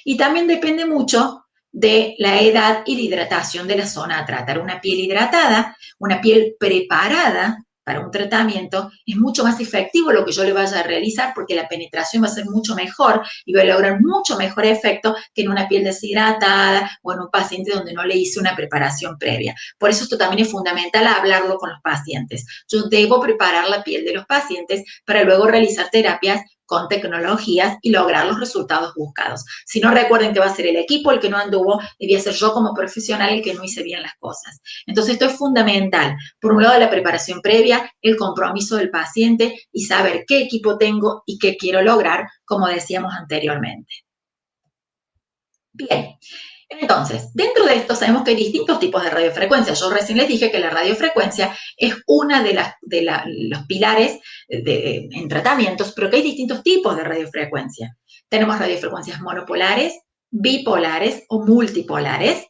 S1: Y también depende mucho de la edad y la hidratación de la zona a tratar. Una piel hidratada, una piel preparada para un tratamiento, es mucho más efectivo lo que yo le vaya a realizar porque la penetración va a ser mucho mejor y voy a lograr mucho mejor efecto que en una piel deshidratada o en un paciente donde no le hice una preparación previa. Por eso esto también es fundamental hablarlo con los pacientes. Yo debo preparar la piel de los pacientes para luego realizar terapias con tecnologías y lograr los resultados buscados. Si no, recuerden que va a ser el equipo el que no anduvo y voy a ser yo como profesional el que no hice bien las cosas. Entonces, esto es fundamental. Por un lado, la preparación previa, el compromiso del paciente y saber qué equipo tengo y qué quiero lograr, como decíamos anteriormente. Bien, entonces, dentro de esto sabemos que hay distintos tipos de radiofrecuencia. Yo recién les dije que la radiofrecuencia es una de los pilares en tratamientos, pero que hay distintos tipos de radiofrecuencia. Tenemos radiofrecuencias monopolares, bipolares o multipolares.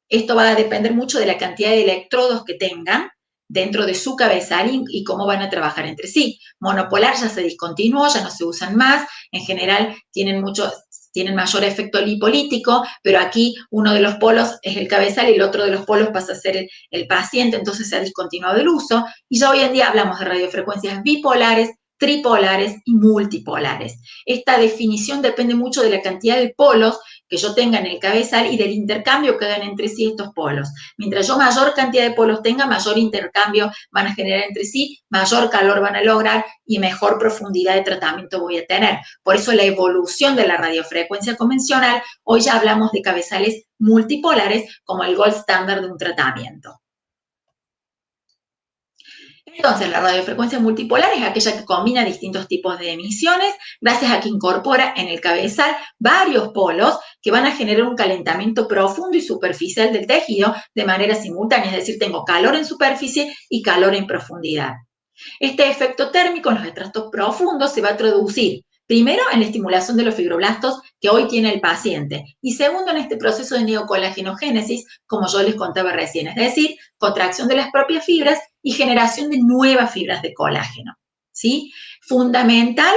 S1: Esto va a depender mucho de la cantidad de electrodos que tengan dentro de su cabezal y cómo van a trabajar entre sí. Monopolar ya se discontinuó, ya no se usan más, en general tienen mayor efecto lipolítico, pero aquí uno de los polos es el cabezal y el otro de los polos pasa a ser el paciente, entonces se ha discontinuado el uso. Y ya hoy en día hablamos de radiofrecuencias bipolares, tripolares y multipolares. Esta definición depende mucho de la cantidad de polos que yo tenga en el cabezal y del intercambio que hagan entre sí estos polos. Mientras yo mayor cantidad de polos tenga, mayor intercambio van a generar entre sí, mayor calor van a lograr y mejor profundidad de tratamiento voy a tener. Por eso la evolución de la radiofrecuencia convencional, hoy ya hablamos de cabezales multipolares como el gold standard de un tratamiento. Entonces, la radiofrecuencia multipolar es aquella que combina distintos tipos de emisiones, gracias a que incorpora en el cabezal varios polos que van a generar un calentamiento profundo y superficial del tejido de manera simultánea, es decir, tengo calor en superficie y calor en profundidad. Este efecto térmico en los estratos profundos se va a traducir primero en la estimulación de los fibroblastos que hoy tiene el paciente y segundo en este proceso de neocolágenogénesis, como yo les contaba recién, es decir, contracción de las propias fibras y generación de nuevas fibras de colágeno. ¿Sí? Fundamental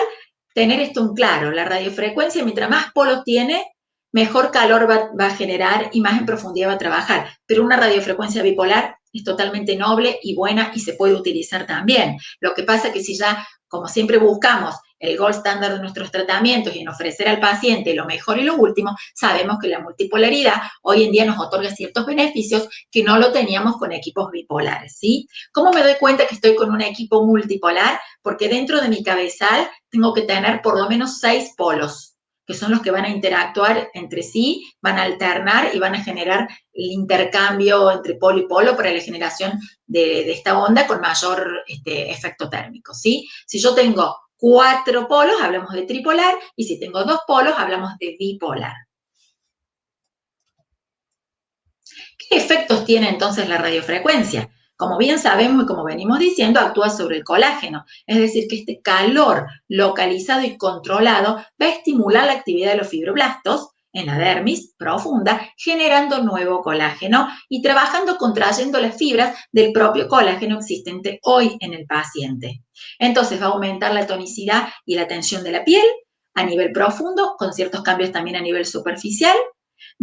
S1: tener esto en claro, la radiofrecuencia, mientras más polos tiene, mejor calor va a generar y más en profundidad va a trabajar. Pero una radiofrecuencia bipolar es totalmente noble y buena y se puede utilizar también. Lo que pasa es que si ya, como siempre buscamos el gold standard de nuestros tratamientos y en ofrecer al paciente lo mejor y lo último, sabemos que la multipolaridad hoy en día nos otorga ciertos beneficios que no lo teníamos con equipos bipolares, ¿sí? ¿Cómo me doy cuenta que estoy con un equipo multipolar? Porque dentro de mi cabezal tengo que tener por lo menos 6 polos, que son los que van a interactuar entre sí, van a alternar y van a generar el intercambio entre polo y polo para la generación de esta onda con mayor efecto térmico, ¿sí? Si yo tengo 4 polos, hablamos de tripolar, y si tengo 2 polos, hablamos de bipolar. ¿Qué efectos tiene entonces la radiofrecuencia? Como bien sabemos y como venimos diciendo, actúa sobre el colágeno, es decir, que este calor localizado y controlado va a estimular la actividad de los fibroblastos en la dermis profunda, generando nuevo colágeno y trabajando contrayendo las fibras del propio colágeno existente hoy en el paciente. Entonces va a aumentar la tonicidad y la tensión de la piel a nivel profundo, con ciertos cambios también a nivel superficial,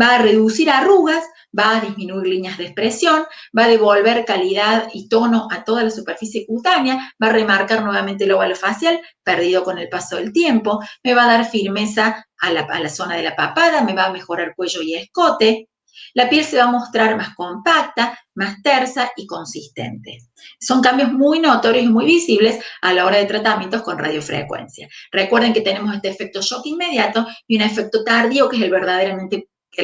S1: va a reducir arrugas, va a disminuir líneas de expresión, va a devolver calidad y tono a toda la superficie cutánea, va a remarcar nuevamente el óvalo facial, perdido con el paso del tiempo, me va a dar firmeza a la zona de la papada, me va a mejorar cuello y escote. La piel se va a mostrar más compacta, más tersa y consistente. Son cambios muy notorios y muy visibles a la hora de tratamientos con radiofrecuencia. Recuerden que tenemos este efecto shock inmediato y un efecto tardío que es el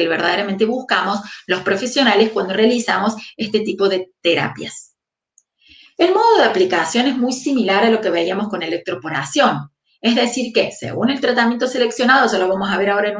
S1: verdaderamente buscamos los profesionales cuando realizamos este tipo de terapias. El modo de aplicación es muy similar a lo que veíamos con electroporación. Es decir, que según el tratamiento seleccionado, ya lo vamos a ver ahora en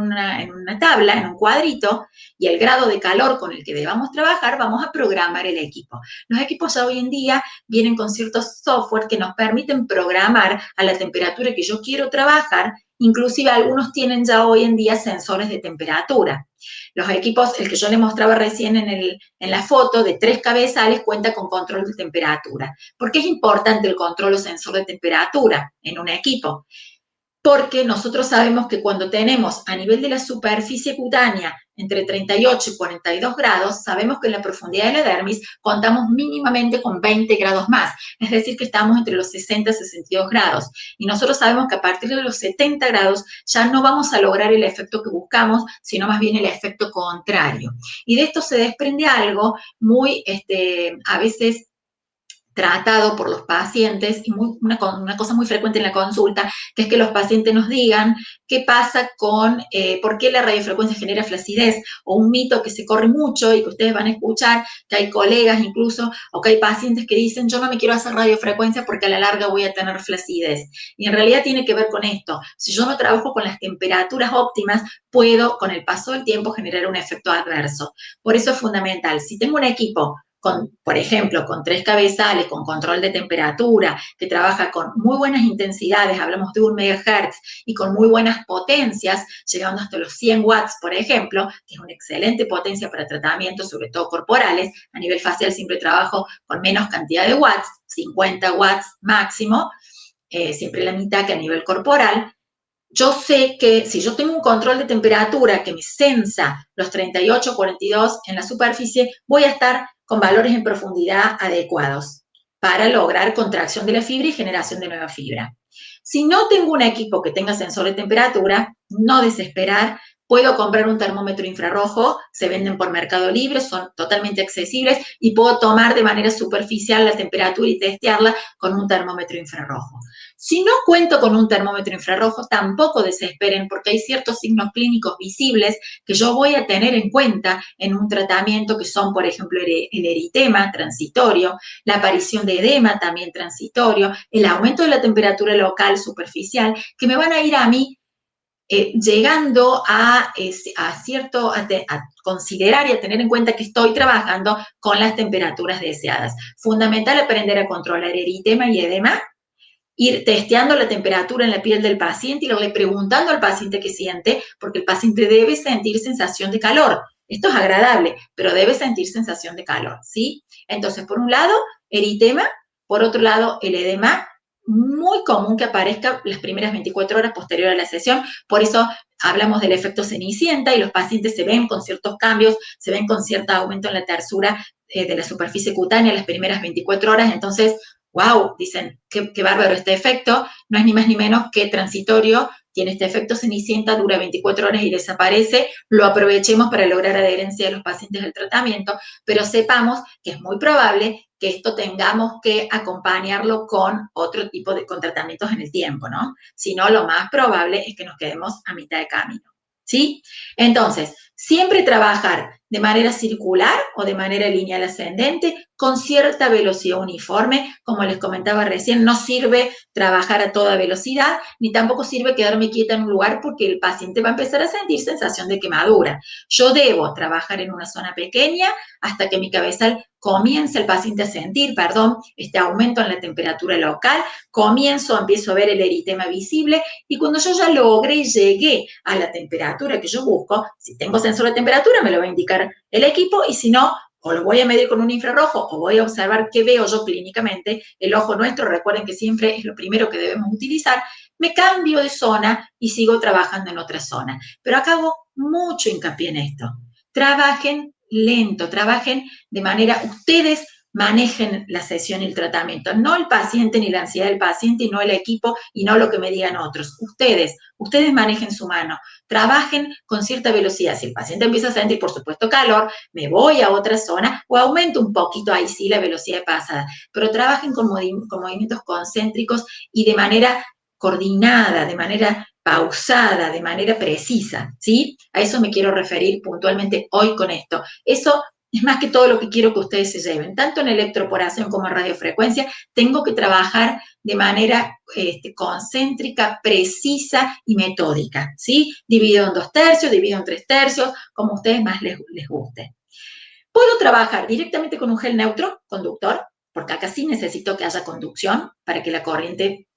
S1: una tabla, en un cuadrito, y el grado de calor con el que debamos trabajar, vamos a programar el equipo. Los equipos ya hoy en día vienen con ciertos software que nos permiten programar a la temperatura que yo quiero trabajar. Inclusive algunos tienen ya hoy en día sensores de temperatura. Los equipos, el que yo les mostraba recién en la foto, de 3 cabezales, cuenta con control de temperatura. ¿Por qué es importante el control o sensor de temperatura en un equipo? Porque nosotros sabemos que cuando tenemos a nivel de la superficie cutánea entre 38 y 42 grados, sabemos que en la profundidad de la dermis contamos mínimamente con 20 grados más, es decir, que estamos entre los 60 y 62 grados. Y nosotros sabemos que a partir de los 70 grados ya no vamos a lograr el efecto que buscamos, sino más bien el efecto contrario. Y de esto se desprende algo muy, a veces tratado por los pacientes y una cosa muy frecuente en la consulta, que es que los pacientes nos digan qué pasa con por qué la radiofrecuencia genera flacidez, o un mito que se corre mucho y que ustedes van a escuchar, que hay colegas incluso, o que hay pacientes que dicen yo no me quiero hacer radiofrecuencia porque a la larga voy a tener flacidez. Y en realidad tiene que ver con esto. Si yo no trabajo con las temperaturas óptimas, puedo con el paso del tiempo generar un efecto adverso. Por eso es fundamental. Si tengo un equipo por ejemplo, con 3 cabezales, con control de temperatura, que trabaja con muy buenas intensidades, hablamos de 1 MHz, y con muy buenas potencias, llegando hasta los 100 watts, por ejemplo, que es una excelente potencia para tratamientos, sobre todo corporales. A nivel facial siempre trabajo con menos cantidad de watts, 50 watts máximo, siempre la mitad que a nivel corporal. Yo sé que si yo tengo un control de temperatura que me sensa los 38, 42 en la superficie, voy a estar con valores en profundidad adecuados para lograr contracción de la fibra y generación de nueva fibra. Si no tengo un equipo que tenga sensor de temperatura, no desesperar, Puedo comprar un termómetro infrarrojo, se venden por Mercado Libre, son totalmente accesibles y puedo tomar de manera superficial la temperatura y testearla con un termómetro infrarrojo. Si no cuento con un termómetro infrarrojo, tampoco desesperen porque hay ciertos signos clínicos visibles que yo voy a tener en cuenta en un tratamiento que son, por ejemplo, el eritema transitorio, la aparición de edema también transitorio, el aumento de la temperatura local superficial, que me van a ir a mí llegando a considerar y a tener en cuenta que estoy trabajando con las temperaturas deseadas. Fundamental aprender a controlar eritema y edema, ir testeando la temperatura en la piel del paciente y irle preguntando al paciente qué siente, porque el paciente debe sentir sensación de calor. Esto es agradable, pero debe sentir sensación de calor, ¿sí? Entonces, por un lado, eritema, por otro lado, el edema, muy común que aparezca las primeras 24 horas posterior a la sesión, por eso hablamos del efecto cenicienta y los pacientes se ven con ciertos cambios, se ven con cierto aumento en la tersura de la superficie cutánea las primeras 24 horas, entonces wow, dicen, qué bárbaro este efecto, no es ni más ni menos que transitorio, tiene este efecto cenicienta, dura 24 horas y desaparece, lo aprovechemos para lograr adherencia de los pacientes al tratamiento, pero sepamos que es muy probable que esto tengamos que acompañarlo con otro tipo de con tratamientos en el tiempo, ¿no? Si no, lo más probable es que nos quedemos a mitad de camino, ¿sí? Entonces, siempre trabajar de manera circular o de manera lineal ascendente con cierta velocidad uniforme. Como les comentaba recién, no sirve trabajar a toda velocidad, ni tampoco sirve quedarme quieta en un lugar porque el paciente va a empezar a sentir sensación de quemadura. Yo debo trabajar en una zona pequeña hasta que mi cabezal comience el paciente a sentir, este aumento en la temperatura local, empiezo a ver el eritema visible y cuando yo ya logré y llegué a la temperatura que yo busco, si tengo sensor de temperatura me lo va a indicar el equipo y si no, o lo voy a medir con un infrarrojo o voy a observar qué veo yo clínicamente, el ojo nuestro, recuerden que siempre es lo primero que debemos utilizar, me cambio de zona y sigo trabajando en otra zona. Pero acá hago mucho hincapié en esto. Trabajen lento, trabajen de manera, ustedes manejen la sesión y el tratamiento, no el paciente ni la ansiedad del paciente y no el equipo y no lo que me digan otros. Ustedes manejen su mano, trabajen con cierta velocidad. Si el paciente empieza a sentir, por supuesto, calor, me voy a otra zona o aumento un poquito ahí sí la velocidad de pasada, pero trabajen con movimientos concéntricos y de manera coordinada, de manera pausada, de manera precisa, ¿sí? A eso me quiero referir puntualmente hoy con esto. Eso es más que todo lo que quiero que ustedes se lleven. Tanto en electroporación como en radiofrecuencia, tengo que trabajar de manera concéntrica, precisa y metódica, ¿sí? Dividido en 2/3, dividido en 3/3, como a ustedes más les guste. Puedo trabajar directamente con un gel neutro, conductor, porque acá sí necesito que haya conducción para que la corriente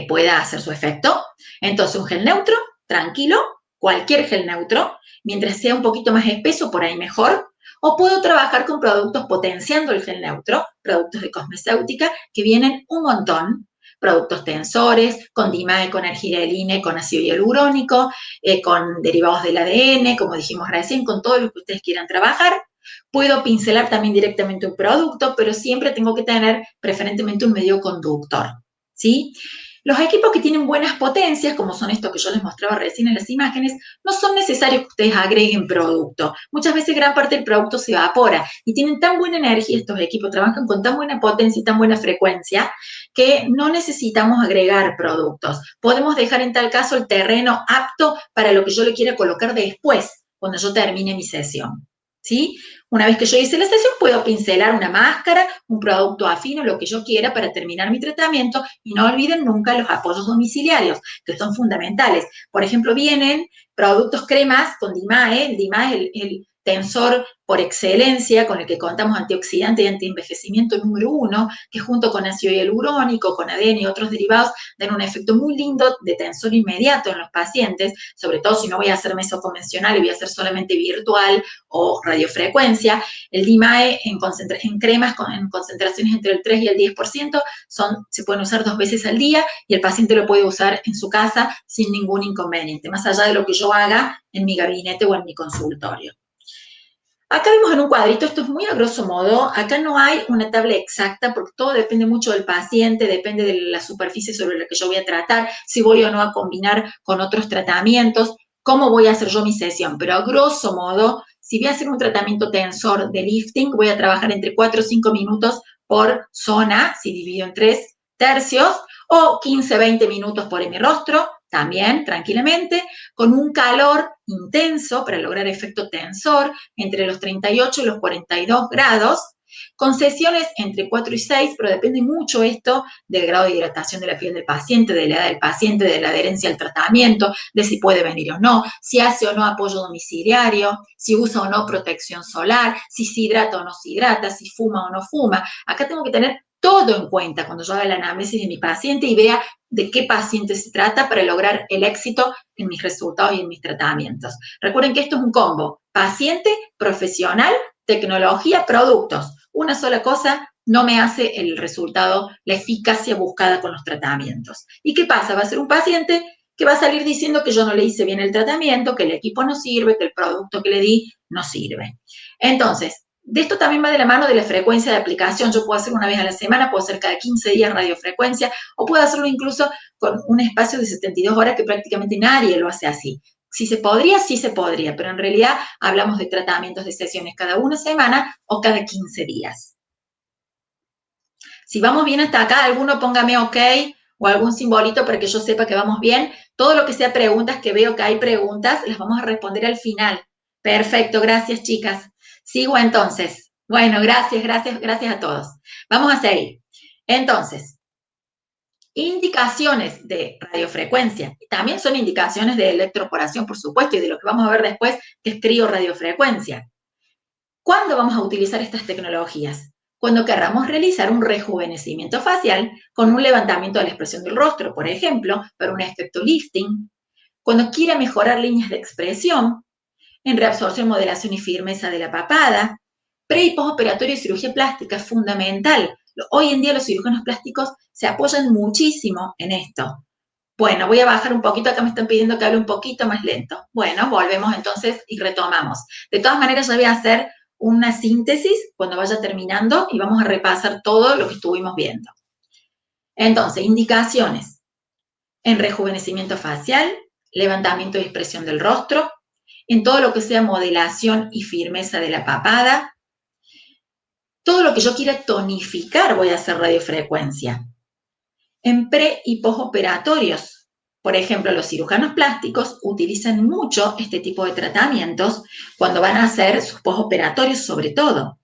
S1: pueda hacer su efecto. Entonces, un gel neutro, tranquilo, cualquier gel neutro, mientras sea un poquito más espeso, por ahí mejor. O puedo trabajar con productos potenciando el gel neutro, productos de cosmecéutica, que vienen un montón. Productos tensores, con DIMAE, con argireline, con ácido hialurónico, con derivados del ADN, como dijimos recién, con todo lo que ustedes quieran trabajar. Puedo pincelar también directamente un producto, pero siempre tengo que tener preferentemente un medio conductor, ¿sí? Los equipos que tienen buenas potencias, como son estos que yo les mostraba recién en las imágenes, no son necesarios que ustedes agreguen producto. Muchas veces gran parte del producto se evapora y tienen tan buena energía estos equipos, trabajan con tan buena potencia y tan buena frecuencia que no necesitamos agregar productos. Podemos dejar en tal caso el terreno apto para lo que yo le quiera colocar después, cuando yo termine mi sesión, ¿sí? Una vez que yo hice la sesión, puedo pincelar una máscara, un producto afín o lo que yo quiera para terminar mi tratamiento y no olviden nunca los apoyos domiciliarios, que son fundamentales. Por ejemplo, vienen productos cremas con DIMAE, el DIMAE es el tensor por excelencia con el que contamos antioxidante y antienvejecimiento número 1, que junto con ácido hialurónico, con ADN y otros derivados dan un efecto muy lindo de tensor inmediato en los pacientes, sobre todo si no voy a hacer meso convencional y voy a hacer solamente virtual o radiofrecuencia. El DIMAE en cremas en concentraciones entre el 3 y el 10% se pueden usar 2 veces al día y el paciente lo puede usar en su casa sin ningún inconveniente, más allá de lo que yo haga en mi gabinete o en mi consultorio. Acá vemos en un cuadrito, esto es muy a grosso modo, acá no hay una tabla exacta porque todo depende mucho del paciente, depende de la superficie sobre la que yo voy a tratar, si voy o no a combinar con otros tratamientos. cómo voy a hacer yo mi sesión, pero a grosso modo, si voy a hacer un tratamiento tensor de lifting, voy a trabajar entre 4 o 5 minutos por zona, si divido en 3 tercios, o 15, 20 minutos por hemirrostro, también tranquilamente, con un calor intenso para lograr efecto tensor entre los 38 y los 42 grados, con sesiones entre 4 y 6, pero depende mucho esto del grado de hidratación de la piel del paciente, de la edad del paciente, de la adherencia al tratamiento, de si puede venir o no, si hace o no apoyo domiciliario, si usa o no protección solar, si se hidrata o no se hidrata, si fuma o no fuma. Acá tengo que tener todo en cuenta cuando yo haga el análisis de mi paciente y vea de qué paciente se trata para lograr el éxito en mis resultados y en mis tratamientos. Recuerden que esto es un combo: paciente, profesional, tecnología, productos. Una sola cosa no me hace el resultado, la eficacia buscada con los tratamientos. ¿Y qué pasa? Va a ser un paciente que va a salir diciendo que yo no le hice bien el tratamiento, que el equipo no sirve, que el producto que le di no sirve. Entonces, de esto también va de la mano de la frecuencia de aplicación. Yo puedo hacer una vez a la semana, puedo hacer cada 15 días radiofrecuencia, o puedo hacerlo incluso con un espacio de 72 horas que prácticamente nadie lo hace así. Si se podría, sí se podría, pero en realidad hablamos de tratamientos de sesiones cada una semana o cada 15 días. Si vamos bien hasta acá, alguno póngame OK o algún simbolito para que yo sepa que vamos bien. Todo lo que sea preguntas, que veo que hay preguntas, las vamos a responder al final. Perfecto, gracias chicas. Sigo entonces. Bueno, gracias a todos. Vamos a seguir. Entonces, indicaciones de radiofrecuencia. También son indicaciones de electroporación, por supuesto, y de lo que vamos a ver después, que es criorradiofrecuencia. ¿Cuándo vamos a utilizar estas tecnologías? Cuando querramos realizar un rejuvenecimiento facial con un levantamiento de la expresión del rostro, por ejemplo, para un efecto lifting. Cuando quiera mejorar líneas de expresión, en reabsorción, modelación y firmeza de la papada. Pre y postoperatorio y cirugía plástica es fundamental. Hoy en día los cirujanos plásticos se apoyan muchísimo en esto. Bueno, voy a bajar un poquito, acá me están pidiendo que hable un poquito más lento. Bueno, volvemos entonces y retomamos. De todas maneras, yo voy a hacer una síntesis cuando vaya terminando y vamos a repasar todo lo que estuvimos viendo. Entonces, indicaciones en rejuvenecimiento facial, levantamiento y expresión del rostro, en todo lo que sea modelación y firmeza de la papada. Todo lo que yo quiera tonificar voy a hacer radiofrecuencia. En pre y postoperatorios, por ejemplo, los cirujanos plásticos utilizan mucho este tipo de tratamientos cuando van a hacer sus postoperatorios, sobre todo.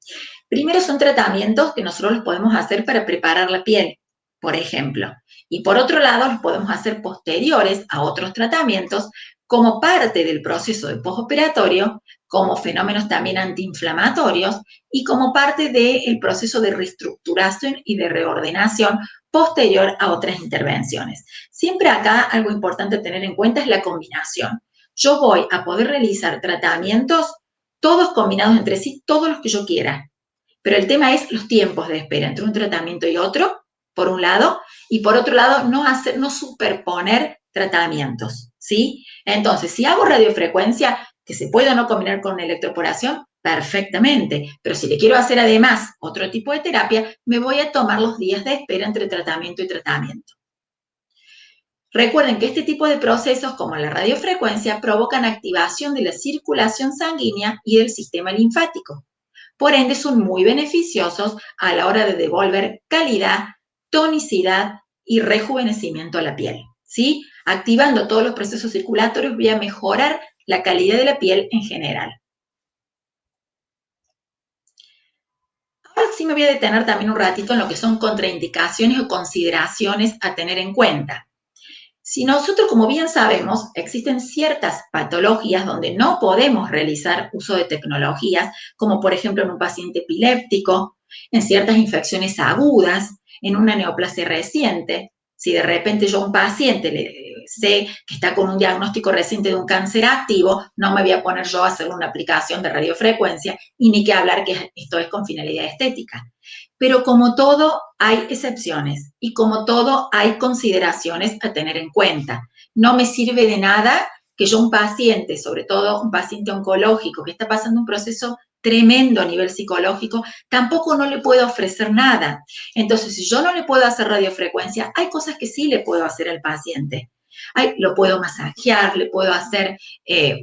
S1: Primero son tratamientos que nosotros los podemos hacer para preparar la piel, por ejemplo. Y por otro lado, los podemos hacer posteriores a otros tratamientos como parte del proceso de postoperatorio, como fenómenos también antiinflamatorios y como parte del proceso de reestructuración y de reordenación posterior a otras intervenciones. Siempre acá algo importante a tener en cuenta es la combinación. Yo voy a poder realizar tratamientos todos combinados entre sí, todos los que yo quiera. Pero el tema es los tiempos de espera entre un tratamiento y otro, por un lado, y por otro lado, no superponer tratamientos, ¿sí? Entonces, si hago radiofrecuencia, que se puede o no combinar con electroporación, perfectamente, pero si le quiero hacer además otro tipo de terapia, me voy a tomar los días de espera entre tratamiento y tratamiento. Recuerden que este tipo de procesos, como la radiofrecuencia, provocan activación de la circulación sanguínea y del sistema linfático. Por ende, son muy beneficiosos a la hora de devolver calidad, tonicidad y rejuvenecimiento a la piel, ¿sí? Activando todos los procesos circulatorios voy a mejorar la calidad de la piel en general. Ahora sí me voy a detener también un ratito en lo que son contraindicaciones o consideraciones a tener en cuenta. Si nosotros, como bien sabemos, existen ciertas patologías donde no podemos realizar uso de tecnologías, como por ejemplo en un paciente epiléptico, en ciertas infecciones agudas, en una neoplasia reciente. Si de repente yo a un paciente le sé que está con un diagnóstico reciente de un cáncer activo, no me voy a poner yo a hacerle una aplicación de radiofrecuencia y ni que hablar que esto es con finalidad estética. Pero como todo, hay excepciones y como todo, hay consideraciones a tener en cuenta. No me sirve de nada que yo un paciente, sobre todo un paciente oncológico que está pasando un proceso tremendo a nivel psicológico, tampoco no le puedo ofrecer nada. Entonces, si yo no le puedo hacer radiofrecuencia, hay cosas que sí le puedo hacer al paciente. Ay, lo puedo masajear, le puedo hacer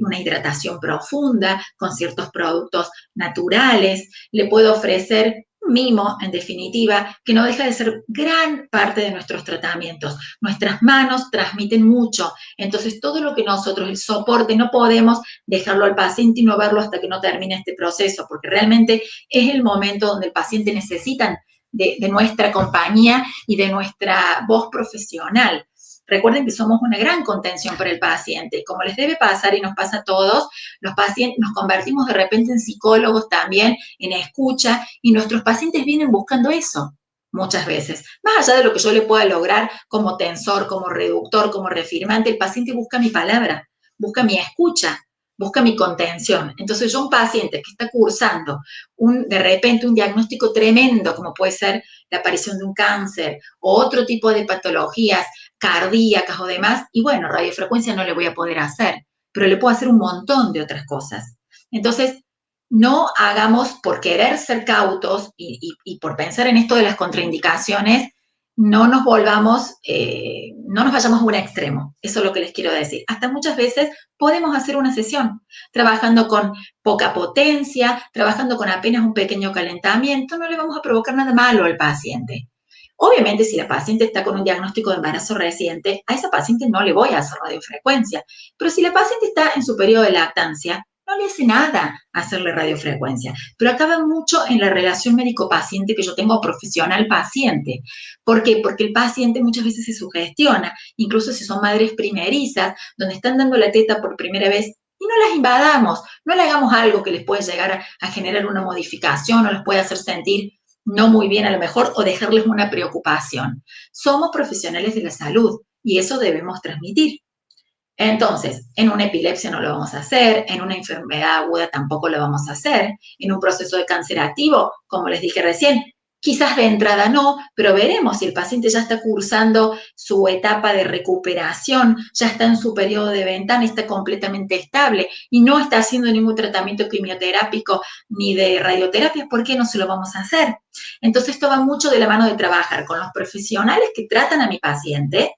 S1: una hidratación profunda con ciertos productos naturales, le puedo ofrecer un mimo, en definitiva, que no deja de ser gran parte de nuestros tratamientos. Nuestras manos transmiten mucho, entonces todo lo que nosotros, el soporte, no podemos dejarlo al paciente y no verlo hasta que no termine este proceso, porque realmente es el momento donde el paciente necesita de nuestra compañía y de nuestra voz profesional. Recuerden que somos una gran contención para el paciente. Como les debe pasar y nos pasa a todos, los pacientes nos convertimos de repente en psicólogos también, en escucha, y nuestros pacientes vienen buscando eso muchas veces. Más allá de lo que yo le pueda lograr como tensor, como reductor, como refirmante, el paciente busca mi palabra, busca mi escucha, busca mi contención. Entonces yo un paciente que está cursando de repente un diagnóstico tremendo, como puede ser la aparición de un cáncer o otro tipo de patologías cardíacas o demás, y bueno, radiofrecuencia no le voy a poder hacer, pero le puedo hacer un montón de otras cosas. Entonces, no hagamos por querer ser cautos y por pensar en esto de las contraindicaciones, no nos vayamos a un extremo. Eso es lo que les quiero decir. Hasta muchas veces podemos hacer una sesión trabajando con poca potencia, trabajando con apenas un pequeño calentamiento, no le vamos a provocar nada malo al paciente. Obviamente, si la paciente está con un diagnóstico de embarazo reciente, a esa paciente no le voy a hacer radiofrecuencia. Pero si la paciente está en su periodo de lactancia, no le hace nada hacerle radiofrecuencia. Pero acaba mucho en la relación médico-paciente que yo tengo profesional-paciente. ¿Por qué? Porque el paciente muchas veces se sugestiona, incluso si son madres primerizas, donde están dando la teta por primera vez, y no las invadamos, no le hagamos algo que les puede llegar a generar una modificación o les puede hacer sentir no muy bien a lo mejor o dejarles una preocupación. Somos profesionales de la salud y eso debemos transmitir. Entonces, en una epilepsia no lo vamos a hacer, en una enfermedad aguda tampoco lo vamos a hacer, en un proceso de cáncer activo, como les dije recién, quizás de entrada no, pero veremos si el paciente ya está cursando su etapa de recuperación, ya está en su periodo de ventana, está completamente estable y no está haciendo ningún tratamiento quimioterápico ni de radioterapia, ¿por qué no se lo vamos a hacer? Entonces, esto va mucho de la mano de trabajar con los profesionales que tratan a mi paciente,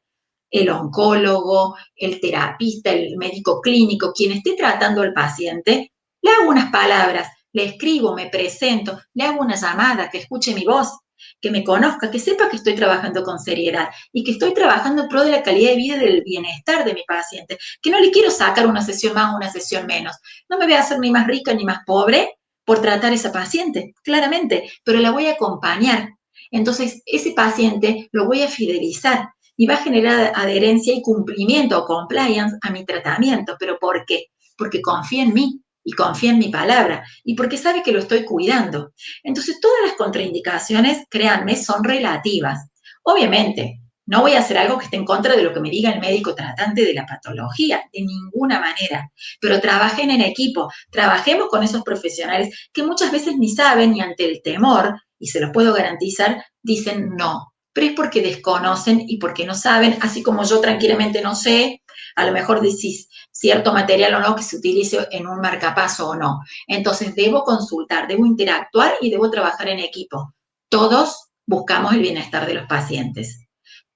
S1: el oncólogo, el terapista, el médico clínico, quien esté tratando al paciente, le hago unas palabras, le escribo, me presento, le hago una llamada, que escuche mi voz, que me conozca, que sepa que estoy trabajando con seriedad y que estoy trabajando en pro de la calidad de vida y del bienestar de mi paciente, que no le quiero sacar una sesión más o una sesión menos. No me voy a hacer ni más rica ni más pobre por tratar a esa paciente, claramente, pero la voy a acompañar. Entonces, ese paciente lo voy a fidelizar y va a generar adherencia y cumplimiento o compliance a mi tratamiento. ¿Pero por qué? Porque confía en mí y confía en mi palabra y porque sabe que lo estoy cuidando. Entonces, todas las contraindicaciones, créanme, son relativas. Obviamente, no voy a hacer algo que esté en contra de lo que me diga el médico tratante de la patología, de ninguna manera. Pero trabajen en equipo, trabajemos con esos profesionales que muchas veces ni saben y ante el temor, y se los puedo garantizar, dicen no, pero es porque desconocen y porque no saben, así como yo tranquilamente no sé, a lo mejor decís cierto material o no que se utilice en un marcapaso o no. Entonces debo consultar, debo interactuar y debo trabajar en equipo. Todos buscamos el bienestar de los pacientes.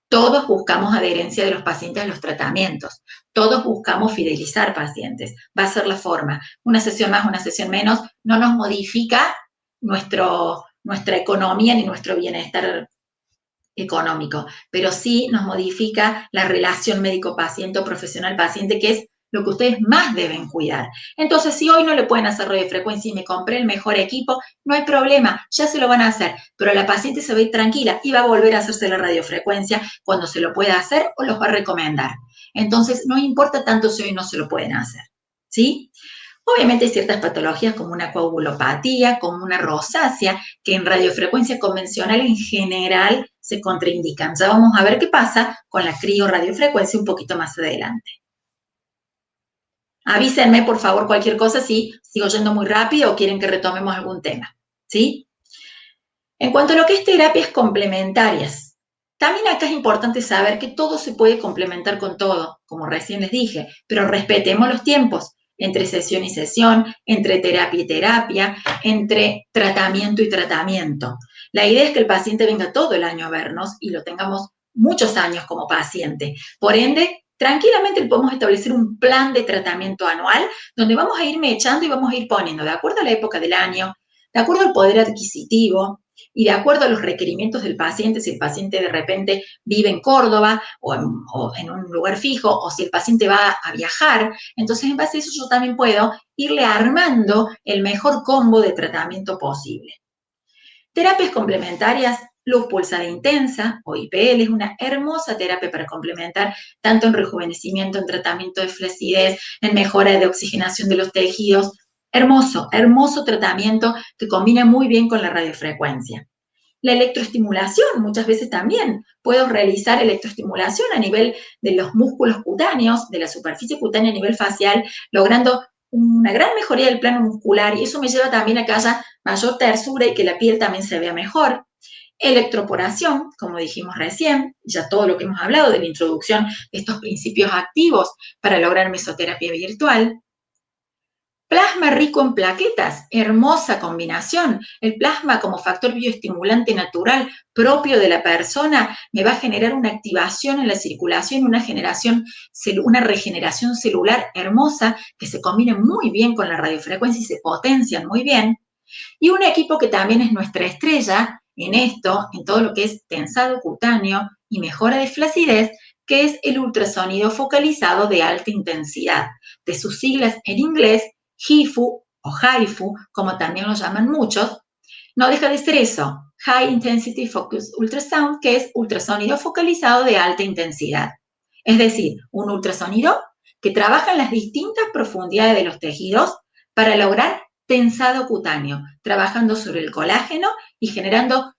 S1: Todos buscamos adherencia de los pacientes a los tratamientos. Todos buscamos fidelizar pacientes. Va a ser la forma. Una sesión más, una sesión menos, no nos modifica nuestra economía ni nuestro bienestar económico, pero sí nos modifica la relación médico-paciente o profesional-paciente, que es lo que ustedes más deben cuidar. Entonces, si hoy no le pueden hacer radiofrecuencia y me compré el mejor equipo, no hay problema, ya se lo van a hacer, pero la paciente se va a ir tranquila y va a volver a hacerse la radiofrecuencia cuando se lo pueda hacer o los va a recomendar. Entonces, no importa tanto si hoy no se lo pueden hacer, ¿sí? Obviamente hay ciertas patologías como una coagulopatía, como una rosácea, que en radiofrecuencia convencional en general se contraindican. Ya vamos a ver qué pasa con la criorradiofrecuencia un poquito más adelante. Avísenme, por favor, cualquier cosa si sigo yendo muy rápido o quieren que retomemos algún tema, ¿sí? En cuanto a lo que es terapias complementarias, también acá es importante saber que todo se puede complementar con todo, como recién les dije, pero respetemos los tiempos entre sesión y sesión, entre terapia y terapia, entre tratamiento y tratamiento. La idea es que el paciente venga todo el año a vernos y lo tengamos muchos años como paciente. Por ende, Tranquilamente podemos establecer un plan de tratamiento anual donde vamos a ir echando y vamos a ir poniendo, de acuerdo a la época del año, de acuerdo al poder adquisitivo y de acuerdo a los requerimientos del paciente, si el paciente de repente vive en Córdoba o en un lugar fijo, o si el paciente va a viajar, entonces en base a eso yo también puedo irle armando el mejor combo de tratamiento posible. Terapias complementarias, luz pulsada intensa o IPL es una hermosa terapia para complementar tanto en rejuvenecimiento, en tratamiento de flacidez, en mejora de oxigenación de los tejidos. Hermoso, hermoso tratamiento que combina muy bien con la radiofrecuencia. La electroestimulación, muchas veces también puedo realizar electroestimulación a nivel de los músculos cutáneos, de la superficie cutánea a nivel facial, logrando una gran mejoría del plano muscular y eso me lleva también a que haya mayor tersura y que la piel también se vea mejor. Electroporación, como dijimos recién, ya todo lo que hemos hablado de la introducción de estos principios activos para lograr mesoterapia virtual. Plasma rico en plaquetas, hermosa combinación. El plasma como factor bioestimulante natural propio de la persona me va a generar una activación en la circulación, una regeneración celular hermosa que se combina muy bien con la radiofrecuencia y se potencian muy bien. Y un equipo que también es nuestra estrella en esto, en todo lo que es tensado cutáneo y mejora de flacidez, que es el ultrasonido focalizado de alta intensidad, de sus siglas en inglés HIFU o HIFU, como también lo llaman muchos, no deja de ser eso, High Intensity Focus Ultrasound, que es ultrasonido focalizado de alta intensidad. Es decir, un ultrasonido que trabaja en las distintas profundidades de los tejidos para lograr tensado cutáneo, trabajando sobre el colágeno y generando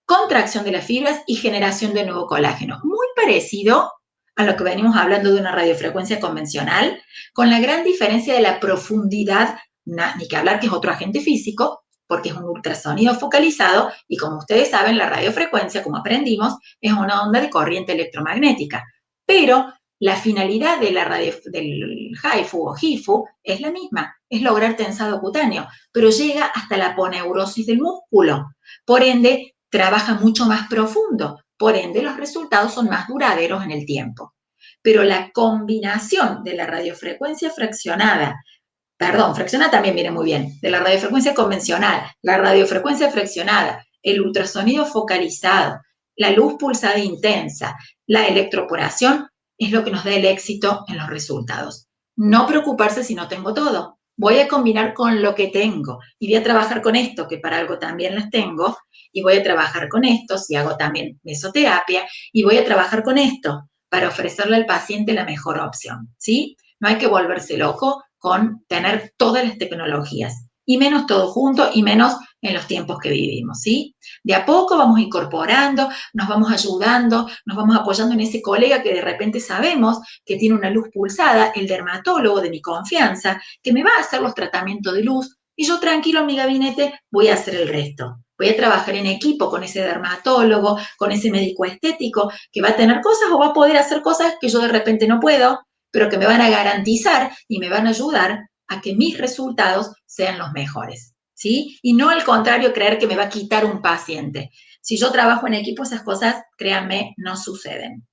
S1: contracción de las fibras y generación de nuevo colágeno. Muy parecido a lo que venimos hablando de una radiofrecuencia convencional, con la gran diferencia de la profundidad, ni que hablar que es otro agente físico, porque es un ultrasonido focalizado y como ustedes saben, la radiofrecuencia, como aprendimos, es una onda de corriente electromagnética. Pero la finalidad de del HIFU o HIFU es la misma, es lograr tensado cutáneo, pero llega hasta la aponeurosis del músculo. Por ende, trabaja mucho más profundo, por ende los resultados son más duraderos en el tiempo. Pero la combinación de la radiofrecuencia fraccionada, fraccionada también viene muy bien, de la radiofrecuencia convencional, la radiofrecuencia fraccionada, el ultrasonido focalizado, la luz pulsada intensa, la electroporación, es lo que nos da el éxito en los resultados. No preocuparse si no tengo todo. Voy a combinar con lo que tengo y voy a trabajar con esto, que para algo también las tengo, y voy a trabajar con esto si hago también mesoterapia, y voy a trabajar con esto para ofrecerle al paciente la mejor opción, ¿sí? No hay que volverse loco con tener todas las tecnologías, y menos todo junto, y menos en los tiempos que vivimos, ¿sí? De a poco vamos incorporando, nos vamos ayudando, nos vamos apoyando en ese colega que de repente sabemos que tiene una luz pulsada, el dermatólogo de mi confianza, que me va a hacer los tratamientos de luz, y yo tranquilo en mi gabinete voy a hacer el resto. Voy a trabajar en equipo con ese dermatólogo, con ese médico estético, que va a tener cosas o va a poder hacer cosas que yo de repente no puedo, pero que me van a garantizar y me van a ayudar a que mis resultados sean los mejores, ¿sí? Y no al contrario, creer que me va a quitar un paciente. Si yo trabajo en equipo, esas cosas, créanme, no suceden.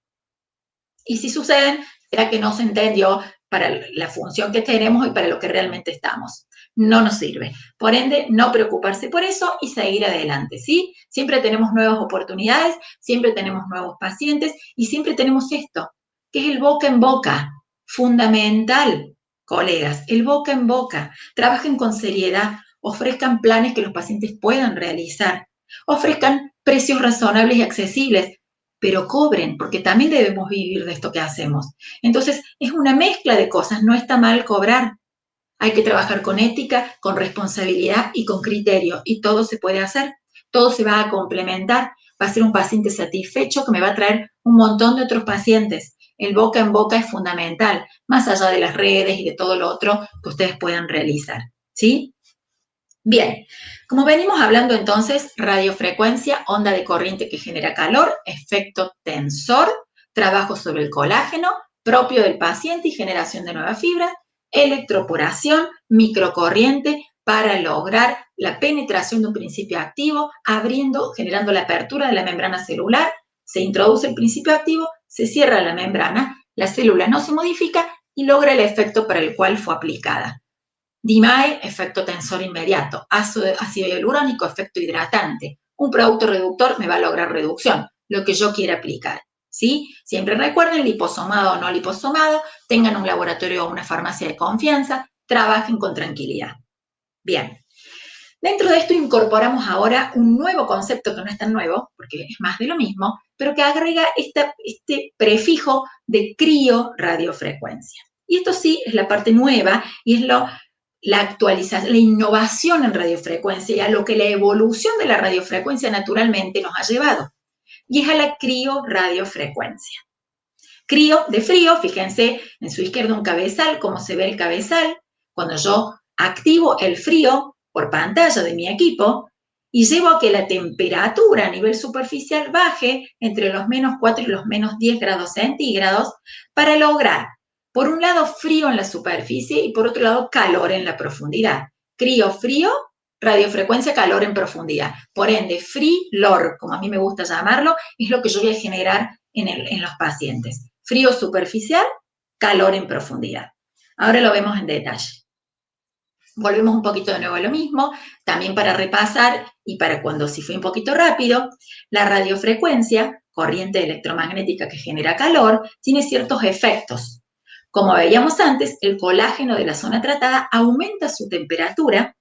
S1: Y si suceden, será que no se entendió para la función que tenemos y para lo que realmente estamos. No nos sirve. Por ende, no preocuparse por eso y seguir adelante, ¿sí? Siempre tenemos nuevas oportunidades, siempre tenemos nuevos pacientes y siempre tenemos esto, que es el boca en boca. Fundamental, colegas, el boca en boca. Trabajen con seriedad, ofrezcan planes que los pacientes puedan realizar, ofrezcan precios razonables y accesibles, pero cobren, porque también debemos vivir de esto que hacemos. Entonces, es una mezcla de cosas, no está mal cobrar. Hay que trabajar con ética, con responsabilidad y con criterio, y todo se puede hacer, todo se va a complementar, va a ser un paciente satisfecho que me va a traer un montón de otros pacientes. El boca en boca es fundamental, más allá de las redes y de todo lo otro que ustedes puedan realizar, ¿sí? Bien, como venimos hablando entonces, radiofrecuencia, onda de corriente que genera calor, efecto tensor, trabajo sobre el colágeno propio del paciente y generación de nuevas fibras, electroporación, microcorriente para lograr la penetración de un principio activo, generando la apertura de la membrana celular, se introduce el principio activo, se cierra la membrana La célula no se modifica y logra el efecto para el cual fue aplicada. DMAE, efecto tensor inmediato. Ácido hialurónico, efecto hidratante. Un producto reductor me va a lograr reducción, lo que yo quiera aplicar. ¿Sí? Siempre recuerden, liposomado o no liposomado, tengan un laboratorio o una farmacia de confianza, trabajen con tranquilidad. Bien. Dentro de esto incorporamos ahora un nuevo concepto que no es tan nuevo, porque es más de lo mismo, pero que agrega este prefijo de crioradiofrecuencia. Y esto sí es la parte nueva y es la actualización, la innovación en radiofrecuencia y a lo que la evolución de la radiofrecuencia naturalmente nos ha llevado. Y es a la crioradiofrecuencia. Crío de frío, fíjense en su izquierda un cabezal, cómo se ve el cabezal. Cuando yo activo el frío por pantalla de mi equipo y llevo a que la temperatura a nivel superficial baje entre los -4 y los -10 grados centígrados para lograr, por un lado, frío en la superficie y por otro lado, calor en la profundidad. Crío, frío, radiofrecuencia, calor en profundidad. Por ende, FRILOR, como a mí me gusta llamarlo, es lo que yo voy a generar en los pacientes. Frío superficial, calor en profundidad. Ahora lo vemos en detalle. Volvemos un poquito de nuevo a lo mismo, también para repasar y para cuando si fue un poquito rápido, la radiofrecuencia, corriente electromagnética que genera calor, tiene ciertos efectos. Como veíamos antes, el colágeno de la zona tratada aumenta su temperatura,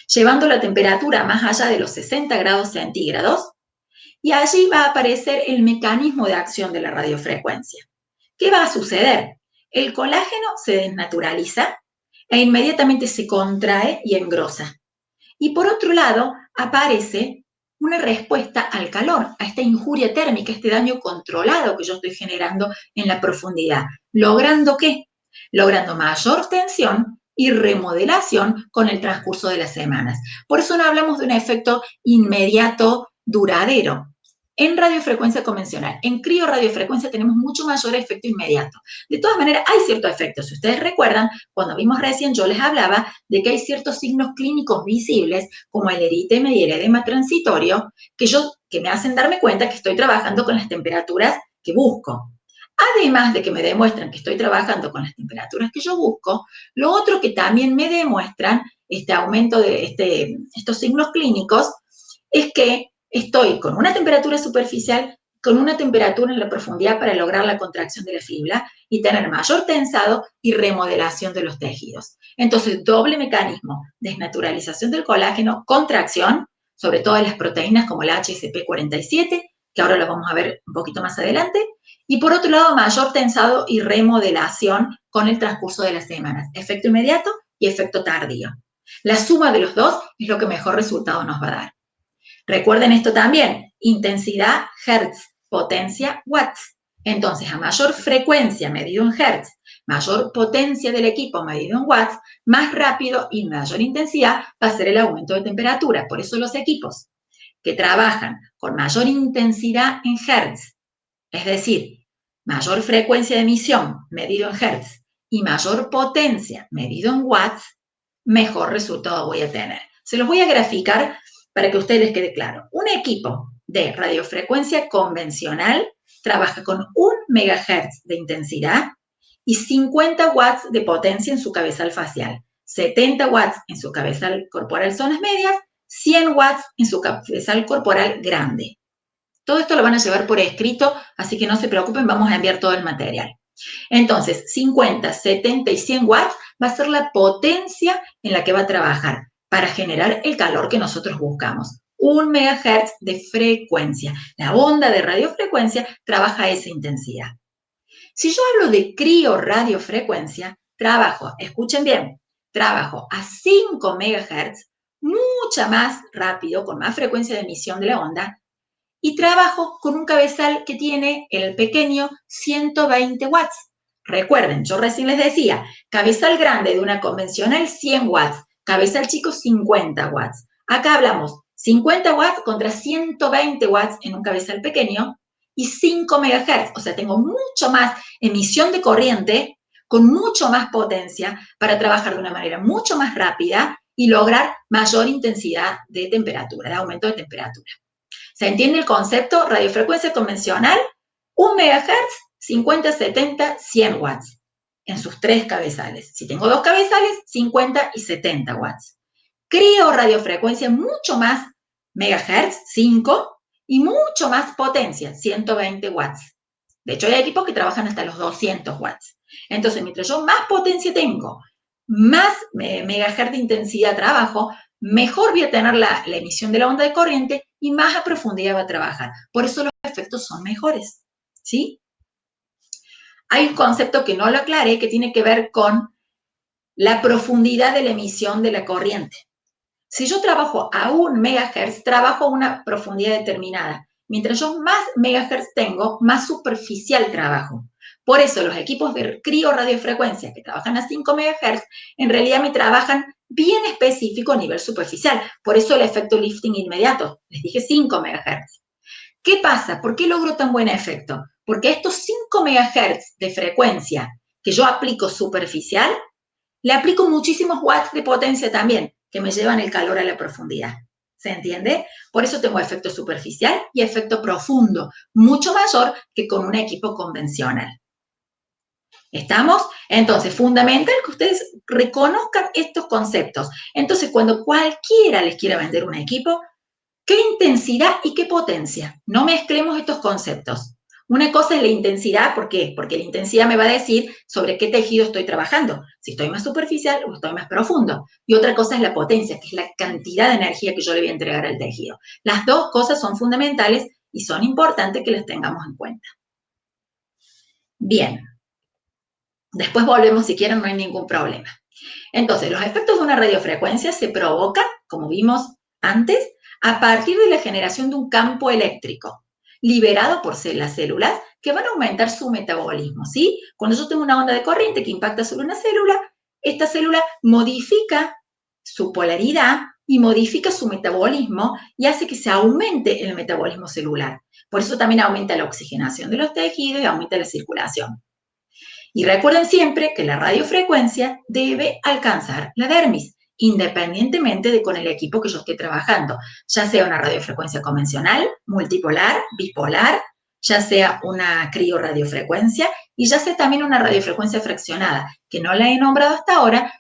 S1: llevando la temperatura más allá de los 60 grados centígrados, y allí va a aparecer el mecanismo de acción de la radiofrecuencia. ¿Qué va a suceder? El colágeno se desnaturaliza e inmediatamente se contrae y engrosa. Y por otro lado, aparece una respuesta al calor, a esta injuria térmica, este daño controlado que yo estoy generando en la profundidad. ¿Logrando qué? Logrando mayor tensión y remodelación con el transcurso de las semanas. Por eso no hablamos de un efecto inmediato, duradero. En radiofrecuencia convencional, en crioradiofrecuencia tenemos mucho mayor efecto inmediato. De todas maneras, hay ciertos efectos. Si ustedes recuerdan, cuando vimos recién, yo les hablaba de que hay ciertos signos clínicos visibles, como el eritema y el edema transitorio, que me hacen darme cuenta que estoy trabajando con las temperaturas que busco. Además de que me demuestran que estoy trabajando con las temperaturas que yo busco, lo otro que también me demuestran este aumento de estos signos clínicos es que estoy con una temperatura superficial, con una temperatura en la profundidad para lograr la contracción de la fibra y tener mayor tensado y remodelación de los tejidos. Entonces, doble mecanismo, desnaturalización del colágeno, contracción, sobre todo de las proteínas como la HSP47, que ahora lo vamos a ver un poquito más adelante, y por otro lado, mayor tensado y remodelación con el transcurso de las semanas, efecto inmediato y efecto tardío. La suma de los dos es lo que mejor resultado nos va a dar. Recuerden esto también, intensidad hertz, potencia watts. Entonces, a mayor frecuencia medido en hertz, mayor potencia del equipo medido en watts, más rápido y mayor intensidad va a ser el aumento de temperatura. Por eso los equipos que trabajan con mayor intensidad en hertz, es decir, mayor frecuencia de emisión medido en hertz y mayor potencia medido en watts, mejor resultado voy a tener. Se los voy a graficar para que a ustedes les quede claro. Un equipo de radiofrecuencia convencional trabaja con 1 MHz de intensidad y 50 watts de potencia en su cabezal facial, 70 watts en su cabezal corporal zonas medias, 100 watts en su cabezal corporal grande. Todo esto lo van a llevar por escrito, así que no se preocupen, vamos a enviar todo el material. Entonces, 50, 70 y 100 watts va a ser la potencia en la que va a trabajar para generar el calor que nosotros buscamos. 1 MHz de frecuencia. La onda de radiofrecuencia trabaja a esa intensidad. Si yo hablo de crioradiofrecuencia, escuchen bien, trabajo a 5 MHz, mucha más rápido, con más frecuencia de emisión de la onda, y trabajo con un cabezal que tiene el pequeño 120 watts. Recuerden, yo recién les decía, cabezal grande de una convencional 100 watts, cabezal chico 50 watts. Acá hablamos 50 watts contra 120 watts en un cabezal pequeño y 5 MHz, o sea, tengo mucho más emisión de corriente con mucho más potencia para trabajar de una manera mucho más rápida y lograr mayor intensidad de temperatura, de aumento de temperatura. ¿Se entiende el concepto? Radiofrecuencia convencional, 1 MHz, 50, 70, 100 watts en sus 3 cabezales. Si tengo 2 cabezales, 50 y 70 watts. Creo radiofrecuencia mucho más megahertz, 5, y mucho más potencia, 120 watts. De hecho, hay equipos que trabajan hasta los 200 watts. Entonces, mientras yo más potencia tengo, más megahertz de intensidad trabajo, mejor voy a tener la emisión de la onda de corriente y más a profundidad va a trabajar. Por eso los efectos son mejores, ¿sí? Hay un concepto que no lo aclaré que tiene que ver con la profundidad de la emisión de la corriente. Si yo trabajo a 1 megahertz, trabajo a una profundidad determinada. Mientras yo más megahertz tengo, más superficial trabajo. Por eso los equipos de criorradiofrecuencia que trabajan a 5 megahertz, en realidad me trabajan bien específico a nivel superficial. Por eso el efecto lifting inmediato. Les dije 5 megahertz. ¿Qué pasa? ¿Por qué logro tan buen efecto? Porque estos 5 megahertz de frecuencia que yo aplico superficial, le aplico muchísimos watts de potencia también, que me llevan el calor a la profundidad. ¿Se entiende? Por eso tengo efecto superficial y efecto profundo, mucho mayor que con un equipo convencional. ¿Estamos? Entonces, fundamental que ustedes reconozcan estos conceptos. Entonces, cuando cualquiera les quiera vender un equipo, ¿qué intensidad y qué potencia? No mezclemos estos conceptos. Una cosa es la intensidad, ¿por qué? Porque la intensidad me va a decir sobre qué tejido estoy trabajando, si estoy más superficial o estoy más profundo. Y otra cosa es la potencia, que es la cantidad de energía que yo le voy a entregar al tejido. Las dos cosas son fundamentales y son importantes que las tengamos en cuenta. Bien, después volvemos si quieren, no hay ningún problema. Entonces, los efectos de una radiofrecuencia se provocan, como vimos antes, a partir de la generación de un campo eléctrico liberado por las células que van a aumentar su metabolismo, ¿sí? Cuando yo tengo una onda de corriente que impacta sobre una célula, esta célula modifica su polaridad y modifica su metabolismo y hace que se aumente el metabolismo celular. Por eso también aumenta la oxigenación de los tejidos y aumenta la circulación. Y recuerden siempre que la radiofrecuencia debe alcanzar la dermis, independientemente de con el equipo que yo esté trabajando, ya sea una radiofrecuencia convencional, multipolar, bipolar, ya sea una criorradiofrecuencia y ya sea también una radiofrecuencia fraccionada, que no la he nombrado hasta ahora,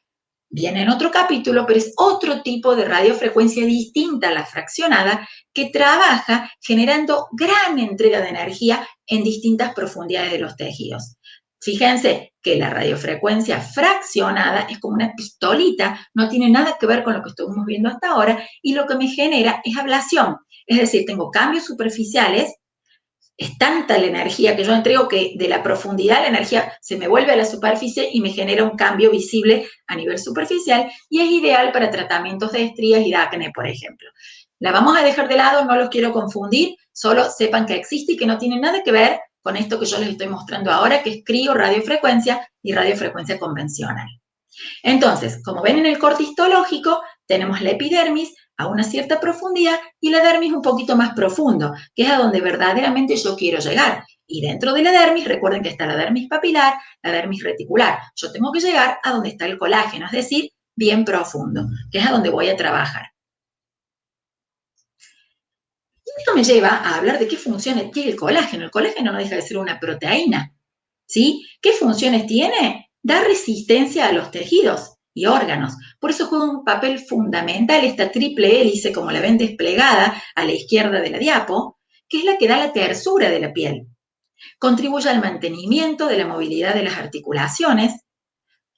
S1: viene en otro capítulo, pero es otro tipo de radiofrecuencia distinta a la fraccionada que trabaja generando gran entrega de energía en distintas profundidades de los tejidos. Fíjense que la radiofrecuencia fraccionada es como una pistolita, no tiene nada que ver con lo que estuvimos viendo hasta ahora y lo que me genera es ablación. Es decir, tengo cambios superficiales, es tanta la energía que yo entrego que de la profundidad la energía se me vuelve a la superficie y me genera un cambio visible a nivel superficial y es ideal para tratamientos de estrías y de acné, por ejemplo. La vamos a dejar de lado, no los quiero confundir, solo sepan que existe y que no tiene nada que ver con esto que yo les estoy mostrando ahora, que es criorradiofrecuencia y radiofrecuencia convencional. Entonces, como ven en el corte histológico, tenemos la epidermis a una cierta profundidad y la dermis un poquito más profundo, que es a donde verdaderamente yo quiero llegar. Y dentro de la dermis, recuerden que está la dermis papilar, la dermis reticular. Yo tengo que llegar a donde está el colágeno, es decir, bien profundo, que es a donde voy a trabajar. Y esto me lleva a hablar de qué funciones tiene el colágeno. El colágeno no deja de ser una proteína, ¿sí? ¿Qué funciones tiene? Da resistencia a los tejidos y órganos. Por eso juega un papel fundamental esta triple hélice, como la ven desplegada a la izquierda de la diapo, que es la que da la tersura de la piel. Contribuye al mantenimiento de la movilidad de las articulaciones,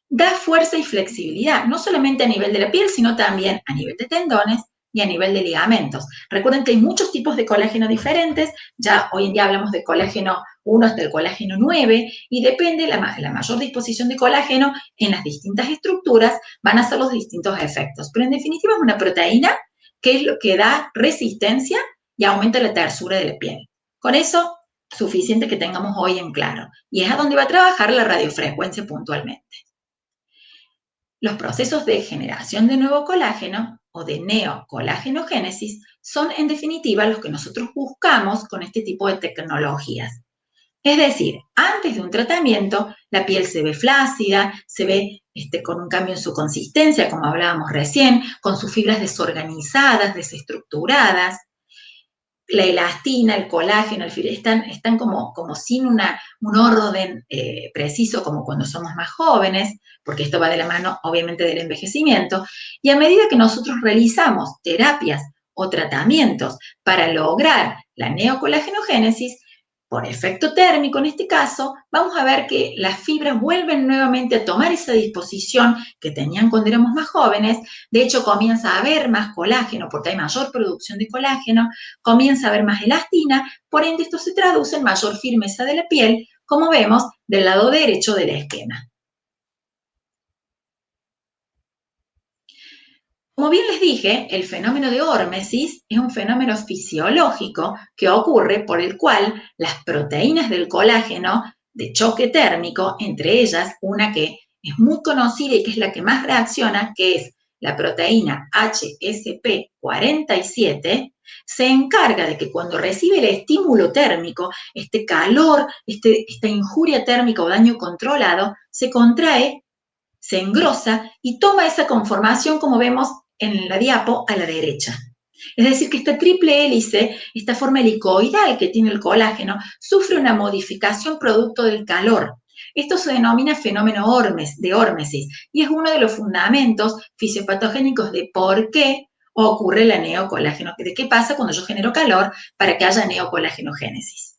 S1: da fuerza y flexibilidad, no solamente a nivel de la piel, sino también a nivel de tendones y a nivel de ligamentos. Recuerden que hay muchos tipos de colágeno diferentes, ya hoy en día hablamos de colágeno 1 hasta el colágeno 9 y depende la mayor disposición de colágeno en las distintas estructuras, van a ser los distintos efectos. Pero en definitiva es una proteína que es lo que da resistencia y aumenta la tersura de la piel. Con eso, suficiente que tengamos hoy en claro. Y es a donde va a trabajar la radiofrecuencia puntualmente. Los procesos de generación de nuevo colágeno o de neocolágenogénesis son en definitiva los que nosotros buscamos con este tipo de tecnologías. Es decir, antes de un tratamiento, la piel se ve flácida, se ve con un cambio en su consistencia, como hablábamos recién, con sus fibras desorganizadas, desestructuradas. la elastina, el colágeno, el fibra, están como sin un orden preciso como cuando somos más jóvenes, porque esto va de la mano obviamente del envejecimiento, y a medida que nosotros realizamos terapias o tratamientos para lograr la neocolágenogénesis, por efecto térmico en este caso, vamos a ver que las fibras vuelven nuevamente a tomar esa disposición que tenían cuando éramos más jóvenes. De hecho, comienza a haber más colágeno porque hay mayor producción de colágeno, comienza a haber más elastina, por ende esto se traduce en mayor firmeza de la piel, como vemos del lado derecho del esquema. Como bien les dije, el fenómeno de hórmesis es un fenómeno fisiológico que ocurre por el cual las proteínas del colágeno de choque térmico, entre ellas una que es muy conocida y que es la que más reacciona, que es la proteína HSP47, se encarga de que cuando recibe el estímulo térmico, este calor, esta injuria térmica o daño controlado, se contrae, se engrosa y toma esa conformación como vemos en la diapo a la derecha. Es decir, que esta triple hélice, esta forma helicoidal que tiene el colágeno, sufre una modificación producto del calor. Esto se denomina fenómeno de hórmesis y es uno de los fundamentos fisiopatogénicos de por qué ocurre la neocolágeno, de qué pasa cuando yo genero calor para que haya neocolágenogénesis.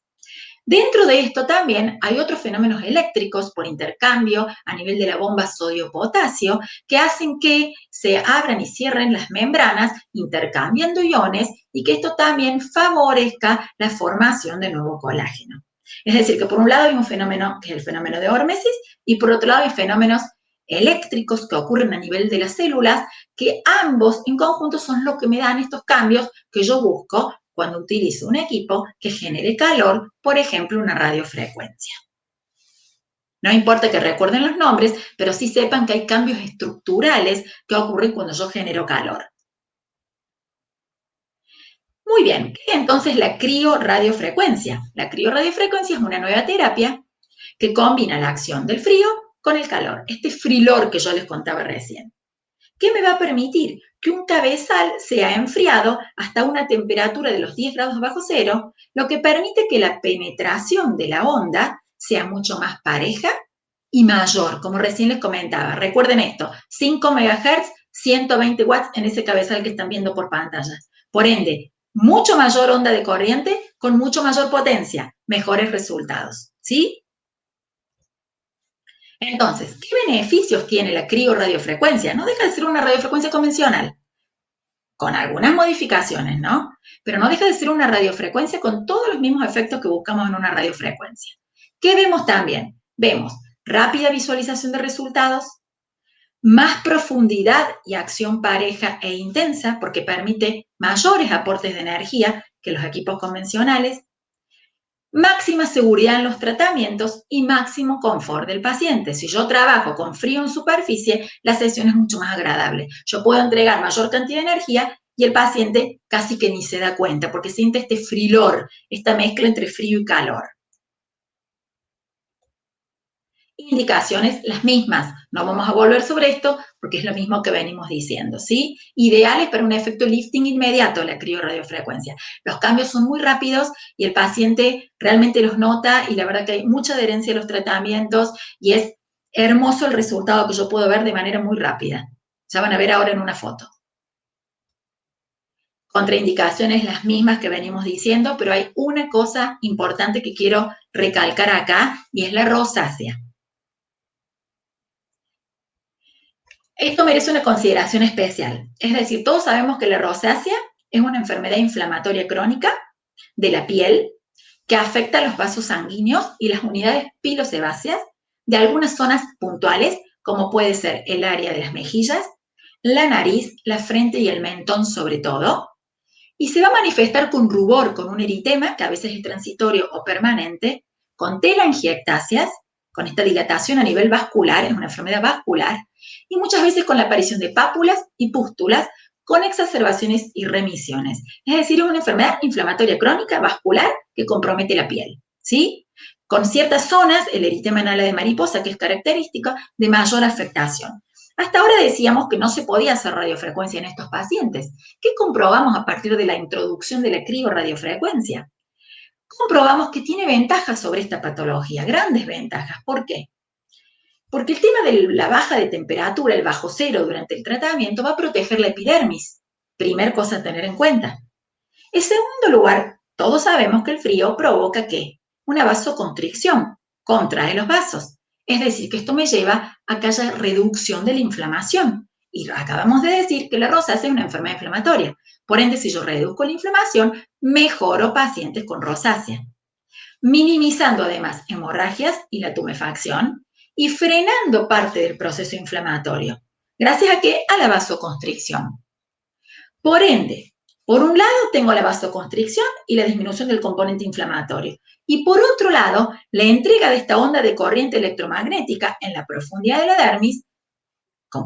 S1: Dentro de esto también hay otros fenómenos eléctricos por intercambio a nivel de la bomba sodio-potasio que hacen que se abran y cierren las membranas intercambiando iones y que esto también favorezca la formación de nuevo colágeno. Es decir, que por un lado hay un fenómeno que es el fenómeno de hórmesis y por otro lado hay fenómenos eléctricos que ocurren a nivel de las células, que ambos en conjunto son los que me dan estos cambios que yo busco cuando utilizo un equipo que genere calor, por ejemplo, una radiofrecuencia. No importa que recuerden los nombres, pero sí sepan que hay cambios estructurales que ocurren cuando yo genero calor. Muy bien, ¿qué es entonces la crioradiofrecuencia? La crioradiofrecuencia es una nueva terapia que combina la acción del frío con el calor, este frilor que yo les contaba recién. ¿Qué me va a permitir? Que un cabezal sea enfriado hasta una temperatura de los 10 grados bajo cero, lo que permite que la penetración de la onda sea mucho más pareja y mayor, como recién les comentaba. Recuerden esto, 5 MHz, 120 watts en ese cabezal que están viendo por pantalla. Por ende, mucho mayor onda de corriente con mucho mayor potencia, mejores resultados, ¿sí? Entonces, ¿qué beneficios tiene la crioradiofrecuencia? No deja de ser una radiofrecuencia convencional, con algunas modificaciones, ¿no? Pero no deja de ser una radiofrecuencia con todos los mismos efectos que buscamos en una radiofrecuencia. ¿Qué vemos también? Vemos rápida visualización de resultados, más profundidad y acción pareja e intensa, porque permite mayores aportes de energía que los equipos convencionales, máxima seguridad en los tratamientos y máximo confort del paciente. Si yo trabajo con frío en superficie, la sesión es mucho más agradable. Yo puedo entregar mayor cantidad de energía y el paciente casi que ni se da cuenta porque siente este frilor, esta mezcla entre frío y calor. Indicaciones las mismas. No vamos a volver sobre esto porque es lo mismo que venimos diciendo, ¿sí? Ideales para un efecto lifting inmediato, la crioradiofrecuencia. Los cambios son muy rápidos y el paciente realmente los nota y la verdad que hay mucha adherencia a los tratamientos y es hermoso el resultado que yo puedo ver de manera muy rápida. Ya van a ver ahora en una foto. Contraindicaciones las mismas que venimos diciendo, pero hay una cosa importante que quiero recalcar acá y es la rosácea. Esto merece una consideración especial. Es decir, todos sabemos que la rosácea es una enfermedad inflamatoria crónica de la piel que afecta los vasos sanguíneos y las unidades pilosebáceas de algunas zonas puntuales, como puede ser el área de las mejillas, la nariz, la frente y el mentón sobre todo, y se va a manifestar con rubor, con un eritema, que a veces es transitorio o permanente, con telangiectasias, con esta dilatación a nivel vascular, es una enfermedad vascular, y muchas veces con la aparición de pápulas y pústulas, con exacerbaciones y remisiones. Es decir, es una enfermedad inflamatoria crónica vascular que compromete la piel, ¿sí? Con ciertas zonas, el eritema en ala de mariposa, que es característico de mayor afectación. Hasta ahora decíamos que no se podía hacer radiofrecuencia en estos pacientes. ¿Qué comprobamos a partir de la introducción de la crioradiofrecuencia? Comprobamos que tiene ventajas sobre esta patología, grandes ventajas. ¿Por qué? Porque el tema de la baja de temperatura, el bajo cero durante el tratamiento, va a proteger la epidermis. Primer cosa a tener en cuenta. En segundo lugar, todos sabemos que el frío provoca ¿qué? Una vasoconstricción, contrae los vasos. Es decir, que esto me lleva a que haya reducción de la inflamación. Y acabamos de decir que la rosácea es una enfermedad inflamatoria. Por ende, si yo reduzco la inflamación, mejoro pacientes con rosácea, minimizando además hemorragias y la tumefacción y frenando parte del proceso inflamatorio. ¿Gracias a qué? A la vasoconstricción. Por ende, por un lado tengo la vasoconstricción y la disminución del componente inflamatorio. Y por otro lado, la entrega de esta onda de corriente electromagnética en la profundidad de la dermis,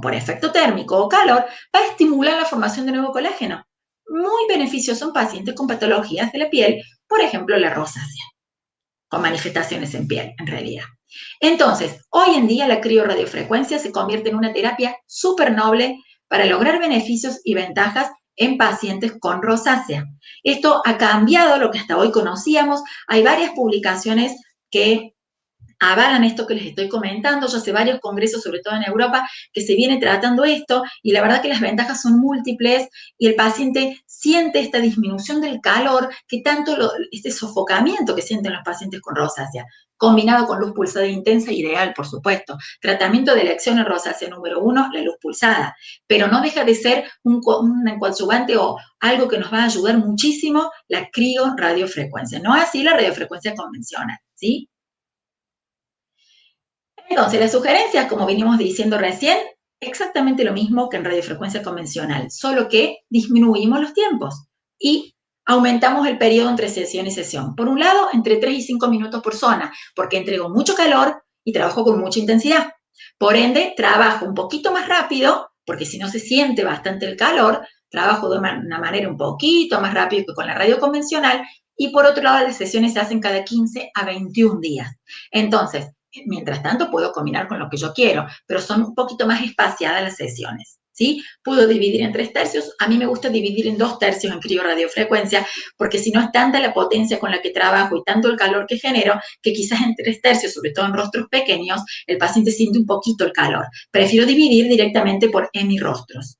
S1: por efecto térmico o calor, va a estimular la formación de nuevo colágeno. Muy beneficioso en pacientes con patologías de la piel, por ejemplo la rosácea, con manifestaciones en piel, en realidad. Entonces, hoy en día la crioradiofrecuencia se convierte en una terapia súper noble para lograr beneficios y ventajas en pacientes con rosácea. Esto ha cambiado lo que hasta hoy conocíamos. Hay varias publicaciones que avalan esto que les estoy comentando. Yo sé varios congresos, sobre todo en Europa, que se viene tratando esto y la verdad que las ventajas son múltiples y el paciente siente esta disminución del calor, que tanto este sofocamiento que sienten los pacientes con rosácea, combinado con luz pulsada intensa, ideal, por supuesto. Tratamiento de elección en rosácea número 1, la luz pulsada, pero no deja de ser un coadyuvante o algo que nos va a ayudar muchísimo la crioradiofrecuencia, no así la radiofrecuencia convencional, ¿sí? Entonces, las sugerencias, como venimos diciendo recién, exactamente lo mismo que en radiofrecuencia convencional, solo que disminuimos los tiempos y aumentamos el periodo entre sesión y sesión. Por un lado, entre 3 y 5 minutos por zona, porque entrego mucho calor y trabajo con mucha intensidad. Por ende, trabajo un poquito más rápido, porque si no se siente bastante el calor, trabajo de una manera un poquito más rápido que con la radio convencional. Y por otro lado, las sesiones se hacen cada 15 a 21 días. Entonces, mientras tanto, puedo combinar con lo que yo quiero, pero son un poquito más espaciadas las sesiones, ¿sí? Puedo dividir en 3 tercios. A mí me gusta dividir en 2 tercios en crioradiofrecuencia, porque si no es tanta la potencia con la que trabajo y tanto el calor que genero, que quizás en 3 tercios, sobre todo en rostros pequeños, el paciente siente un poquito el calor. Prefiero dividir directamente por hemirostros.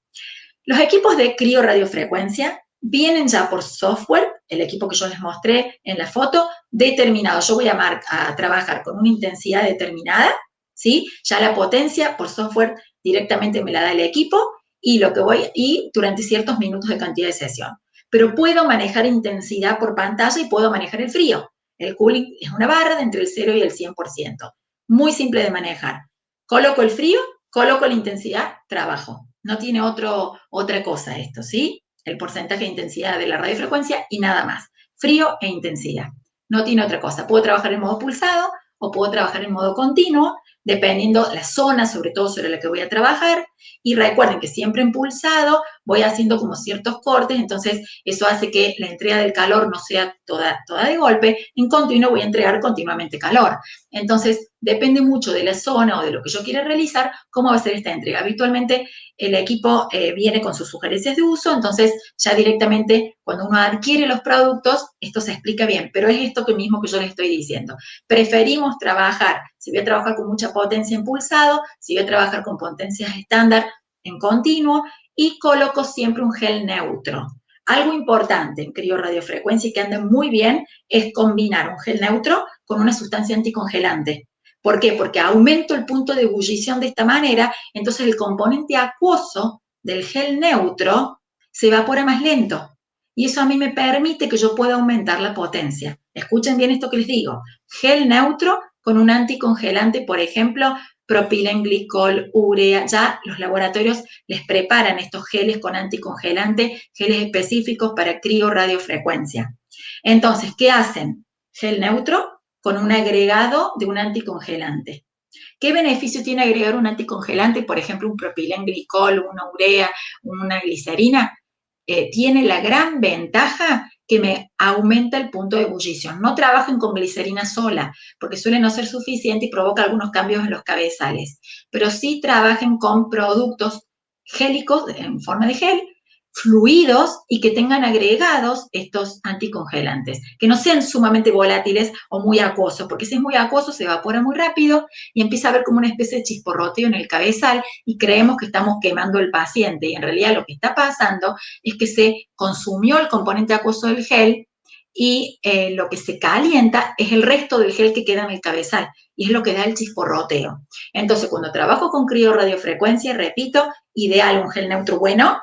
S1: Los equipos de crioradiofrecuencia vienen ya por software, el equipo que yo les mostré en la foto, determinado. Yo voy a trabajar con una intensidad determinada, ¿sí? Ya la potencia por software directamente me la da el equipo y durante ciertos minutos de cantidad de sesión. Pero puedo manejar intensidad por pantalla y puedo manejar el frío. El cooling es una barra de entre el 0 y el 100%. Muy simple de manejar. Coloco el frío, coloco la intensidad, trabajo. No tiene otra cosa esto, ¿sí? El porcentaje de intensidad de la radiofrecuencia y nada más. Frío e intensidad. No tiene otra cosa. Puedo trabajar en modo pulsado o puedo trabajar en modo continuo, dependiendo la zona, sobre todo sobre la que voy a trabajar. Y recuerden que siempre en pulsado voy haciendo como ciertos cortes, entonces eso hace que la entrega del calor no sea toda de golpe. En continuo voy a entregar continuamente calor. Entonces, depende mucho de la zona o de lo que yo quiera realizar, cómo va a ser esta entrega. Habitualmente el equipo viene con sus sugerencias de uso, entonces ya directamente cuando uno adquiere los productos, esto se explica bien, pero es esto mismo que yo les estoy diciendo. Preferimos trabajar, si voy a trabajar con mucha potencia en pulsado, si voy a trabajar con potencias estándar en continuo, y coloco siempre un gel neutro. Algo importante en crioradiofrecuencia y que anda muy bien es combinar un gel neutro con una sustancia anticongelante. ¿Por qué? Porque aumento el punto de ebullición de esta manera, entonces el componente acuoso del gel neutro se evapora más lento. Y eso a mí me permite que yo pueda aumentar la potencia. Escuchen bien esto que les digo. Gel neutro con un anticongelante, por ejemplo, propilenglicol, urea. Ya los laboratorios les preparan estos geles con anticongelante, geles específicos para crioradiofrecuencia. Entonces, ¿qué hacen? Gel neutro con un agregado de un anticongelante. ¿Qué beneficio tiene agregar un anticongelante, por ejemplo, un propilenglicol, una urea, una glicerina? Tiene la gran ventaja que me aumenta el punto de ebullición. No trabajen con glicerina sola, porque suele no ser suficiente y provoca algunos cambios en los cabezales, pero sí trabajen con productos gélicos en forma de gel, fluidos y que tengan agregados estos anticongelantes, que no sean sumamente volátiles o muy acuosos, porque si es muy acuoso se evapora muy rápido y empieza a haber como una especie de chisporroteo en el cabezal y creemos que estamos quemando al paciente y en realidad lo que está pasando es que se consumió el componente acuoso del gel y lo que se calienta es el resto del gel que queda en el cabezal y es lo que da el chisporroteo. Entonces, cuando trabajo con criorradiofrecuencia, repito, ideal un gel neutro bueno,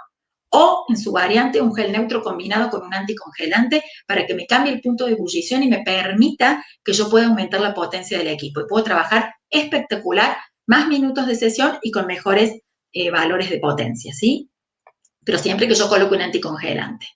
S1: o en su variante un gel neutro combinado con un anticongelante para que me cambie el punto de ebullición y me permita que yo pueda aumentar la potencia del equipo y puedo trabajar espectacular, más minutos de sesión y con mejores valores de potencia, ¿sí? Pero siempre que yo coloque un anticongelante.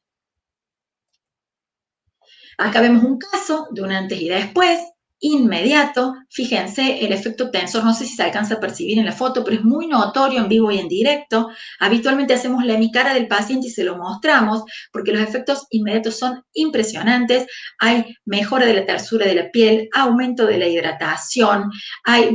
S1: Acá vemos un caso de un antes y después, inmediato. Fíjense, el efecto tensor, no sé si se alcanza a percibir en la foto, pero es muy notorio en vivo y en directo. Habitualmente hacemos la hemicara del paciente y se lo mostramos, porque los efectos inmediatos son impresionantes. Hay mejora de la tersura de la piel, aumento de la hidratación,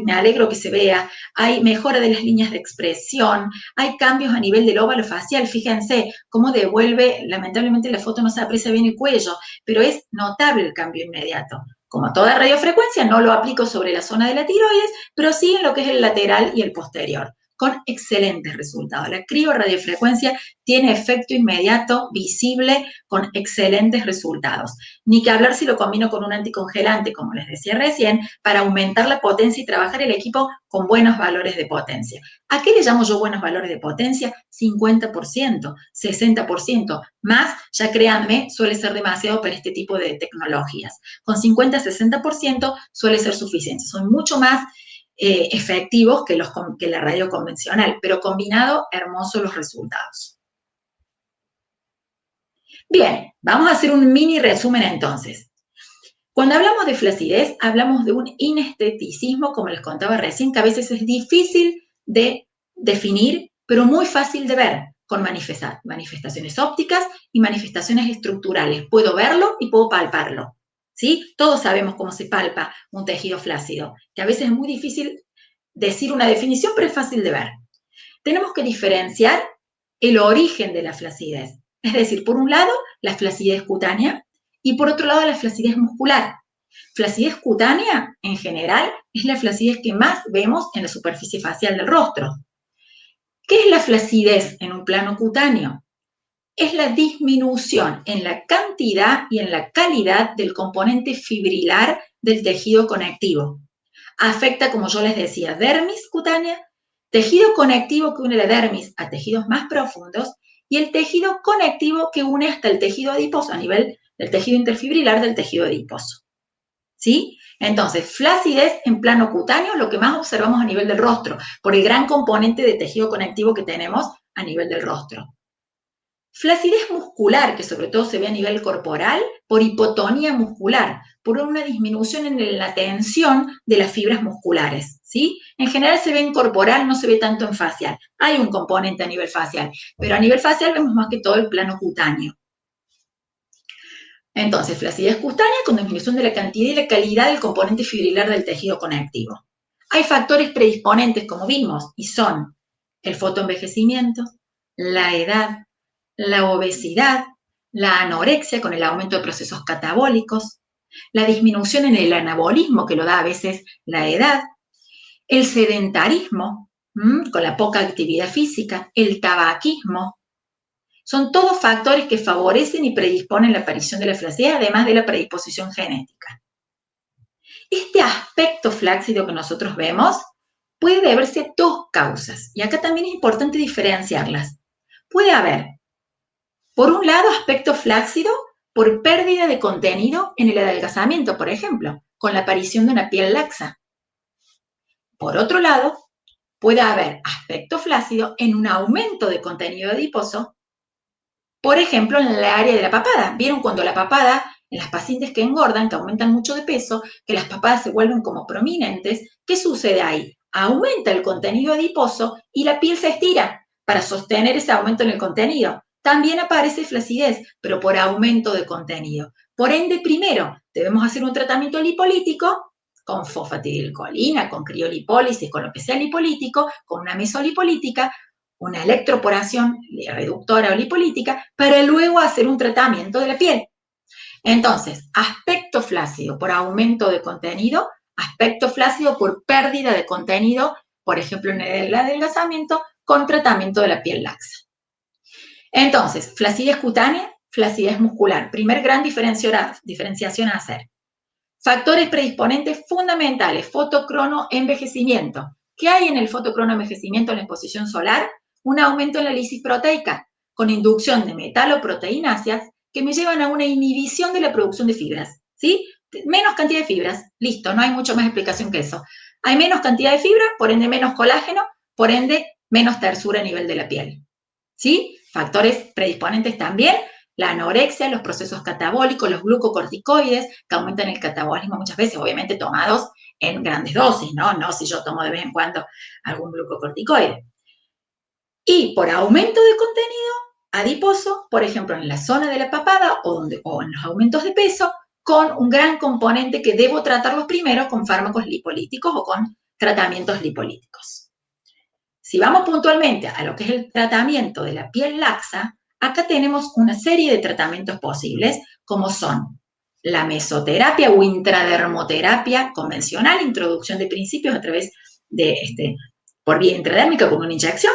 S1: me alegro que se vea, hay mejora de las líneas de expresión, hay cambios a nivel del óvalo facial. Fíjense cómo devuelve, lamentablemente la foto no se aprecia bien el cuello, pero es notable el cambio inmediato. Como toda radiofrecuencia, no lo aplico sobre la zona de la tiroides, pero sí en lo que es el lateral y el posterior, con excelentes resultados. La criorradiofrecuencia tiene efecto inmediato, visible, con excelentes resultados. Ni que hablar si lo combino con un anticongelante, como les decía recién, para aumentar la potencia y trabajar el equipo con buenos valores de potencia. ¿A qué le llamo yo buenos valores de potencia? 50%, 60%. Más, ya créanme, suele ser demasiado para este tipo de tecnologías. Con 50-60% suele ser suficiente. Son mucho más efectivos que la radio convencional, pero combinado, hermosos los resultados. Bien, vamos a hacer un mini resumen entonces. Cuando hablamos de flacidez, hablamos de un inesteticismo, como les contaba recién, que a veces es difícil de definir, pero muy fácil de ver, con manifestaciones ópticas y manifestaciones estructurales. Puedo verlo y puedo palparlo, ¿sí? Todos sabemos cómo se palpa un tejido flácido, que a veces es muy difícil decir una definición, pero es fácil de ver. Tenemos que diferenciar el origen de la flacidez, es decir, por un lado, la flacidez cutánea y por otro lado, la flacidez muscular. Flacidez cutánea, en general, es la flacidez que más vemos en la superficie facial del rostro. ¿Qué es la flacidez en un plano cutáneo? Es la disminución en la cantidad y en la calidad del componente fibrilar del tejido conectivo. Afecta, como yo les decía, dermis cutánea, tejido conectivo que une la dermis a tejidos más profundos y el tejido conectivo que une hasta el tejido adiposo a nivel del tejido interfibrilar del tejido adiposo. ¿Sí? Entonces, flacidez en plano cutáneo, lo que más observamos a nivel del rostro, por el gran componente de tejido conectivo que tenemos a nivel del rostro. Flacidez muscular, que sobre todo se ve a nivel corporal, por hipotonía muscular, por una disminución en la tensión de las fibras musculares, ¿sí? En general se ve en corporal, no se ve tanto en facial. Hay un componente a nivel facial, pero a nivel facial vemos más que todo el plano cutáneo. Entonces, flacidez cutánea con disminución de la cantidad y la calidad del componente fibrilar del tejido conectivo. Hay factores predisponentes, como vimos, y son el fotoenvejecimiento, la edad, la obesidad, la anorexia con el aumento de procesos catabólicos, la disminución en el anabolismo que lo da a veces la edad, el sedentarismo con la poca actividad física, el tabaquismo. Son todos factores que favorecen y predisponen la aparición de la flacidez, además de la predisposición genética. Este aspecto flácido que nosotros vemos puede deberse a dos causas, y acá también es importante diferenciarlas. Puede haber, por un lado, aspecto flácido por pérdida de contenido en el adelgazamiento, por ejemplo, con la aparición de una piel laxa. Por otro lado, puede haber aspecto flácido en un aumento de contenido adiposo, por ejemplo, en el área de la papada. ¿Vieron cuando la papada, en las pacientes que engordan, que aumentan mucho de peso, que las papadas se vuelven como prominentes? ¿Qué sucede ahí? Aumenta el contenido adiposo y la piel se estira para sostener ese aumento en el contenido. también aparece flacidez, pero por aumento de contenido. Por ende, primero debemos hacer un tratamiento lipolítico con fosfatidilcolina, con criolipólisis, con lo que sea lipolítico, con una mesolipolítica, una electroporación reductora o lipolítica, para luego hacer un tratamiento de la piel. Entonces, aspecto flácido por aumento de contenido, aspecto flácido por pérdida de contenido, por ejemplo, en el adelgazamiento, con tratamiento de la piel laxa. Entonces, flacidez cutánea, flacidez muscular. Primer gran diferenciación a hacer. Factores predisponentes fundamentales, fotocronoenvejecimiento. ¿Qué hay en el fotocronoenvejecimiento en la exposición solar? Un aumento en la lisis proteica, con inducción de metaloproteináceas que me llevan a una inhibición de la producción de fibras, ¿sí? Menos cantidad de fibras, listo, no hay mucho más explicación que eso. Hay menos cantidad de fibra, por ende menos colágeno, por ende menos tersura a nivel de la piel, ¿sí? Factores predisponentes también, la anorexia, los procesos catabólicos, los glucocorticoides, que aumentan el catabolismo muchas veces, obviamente tomados en grandes dosis, ¿no? No si yo tomo de vez en cuando algún glucocorticoide. Y por aumento de contenido adiposo, por ejemplo, en la zona de la papada o en los aumentos de peso, con un gran componente que debo tratarlos primero con fármacos lipolíticos o con tratamientos lipolíticos. Si vamos puntualmente a lo que es el tratamiento de la piel laxa, acá tenemos una serie de tratamientos posibles, como son la mesoterapia o intradermoterapia convencional, introducción de principios a través de por vía intradérmica con una inyección.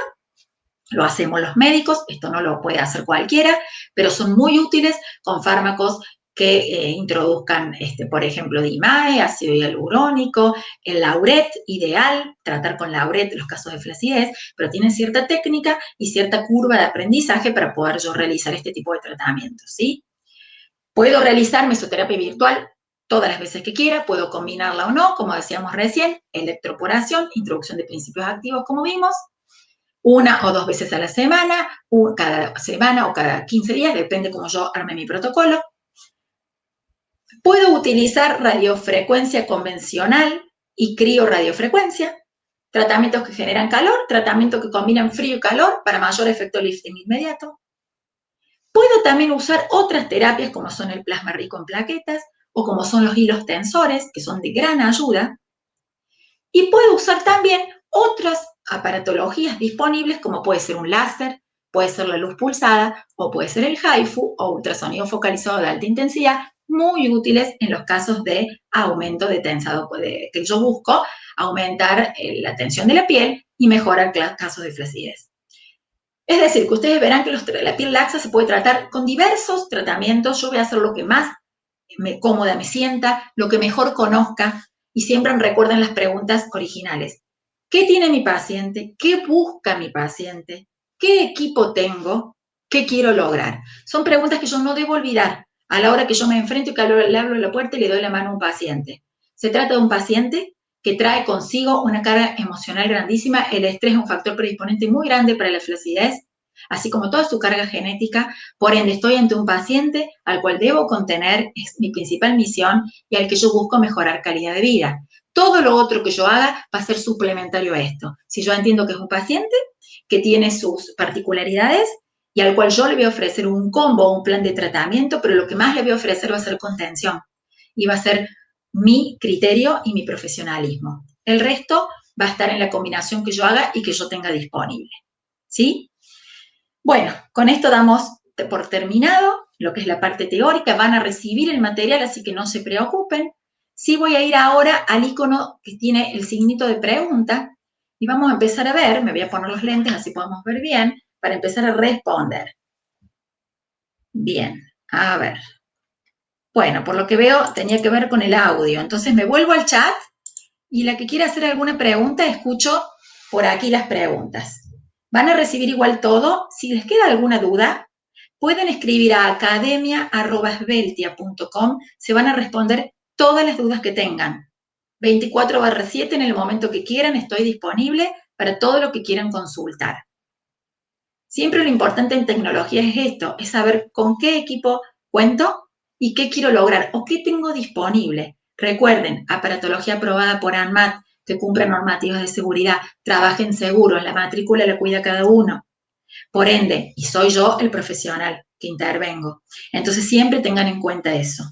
S1: Lo hacemos los médicos, esto no lo puede hacer cualquiera, pero son muy útiles con fármacos que introduzcan, por ejemplo, DIMAE, ácido hialurónico, el lauret, ideal, tratar con lauret los casos de flacidez, pero tienen cierta técnica y cierta curva de aprendizaje para poder yo realizar este tipo de tratamientos, ¿sí? Puedo realizar mesoterapia virtual todas las veces que quiera, puedo combinarla o no, como decíamos recién, electroporación, introducción de principios activos, como vimos, una o dos veces a la semana, cada semana o cada 15 días, depende cómo yo arme mi protocolo. Puedo utilizar radiofrecuencia convencional y crioradiofrecuencia, tratamientos que generan calor, tratamientos que combinan frío y calor para mayor efecto lifting inmediato. Puedo también usar otras terapias como son el plasma rico en plaquetas o como son los hilos tensores, que son de gran ayuda. Y puedo usar también otras aparatologías disponibles como puede ser un láser, puede ser la luz pulsada o puede ser el HIFU o ultrasonido focalizado de alta intensidad, muy útiles en los casos de aumento de tensado, que yo busco aumentar la tensión de la piel y mejorar casos de flacidez. Es decir, que ustedes verán que la piel laxa se puede tratar con diversos tratamientos. Yo voy a hacer lo que más cómoda me sienta, lo que mejor conozca, y siempre recuerden las preguntas originales. ¿Qué tiene mi paciente? ¿Qué busca mi paciente? ¿Qué equipo tengo? ¿Qué quiero lograr? Son preguntas que yo no debo olvidar a la hora que yo me enfrento y que le abro la puerta y le doy la mano a un paciente. Se trata de un paciente que trae consigo una carga emocional grandísima. El estrés es un factor predisponente muy grande para la flacidez, así como toda su carga genética. Por ende, estoy ante un paciente al cual debo contener, es mi principal misión, y al que yo busco mejorar calidad de vida. Todo lo otro que yo haga va a ser suplementario a esto. Si yo entiendo que es un paciente que tiene sus particularidades y al cual yo le voy a ofrecer un combo, un plan de tratamiento, pero lo que más le voy a ofrecer va a ser contención y va a ser mi criterio y mi profesionalismo. El resto va a estar en la combinación que yo haga y que yo tenga disponible. ¿Sí? Bueno, con esto damos por terminado lo que es la parte teórica. Van a recibir el material, así que no se preocupen. Sí voy a ir ahora al icono que tiene el signito de pregunta y vamos a empezar a ver, me voy a poner los lentes así podemos ver bien, para empezar a responder. Bien, a ver. Bueno, por lo que veo tenía que ver con el audio, entonces me vuelvo al chat y la que quiera hacer alguna pregunta, escucho por aquí las preguntas. Van a recibir igual todo. Si les queda alguna duda, pueden escribir a academia@sveltia.com. Se van a responder todas las dudas que tengan. 24/7 en el momento que quieran, estoy disponible para todo lo que quieran consultar. Siempre lo importante en tecnología es esto, es saber con qué equipo cuento y qué quiero lograr o qué tengo disponible. Recuerden, aparatología aprobada por ANMAT, que cumple normativas de seguridad, trabajen seguros, la matrícula la cuida cada uno. Por ende, y soy yo el profesional que intervengo. Entonces siempre tengan en cuenta eso.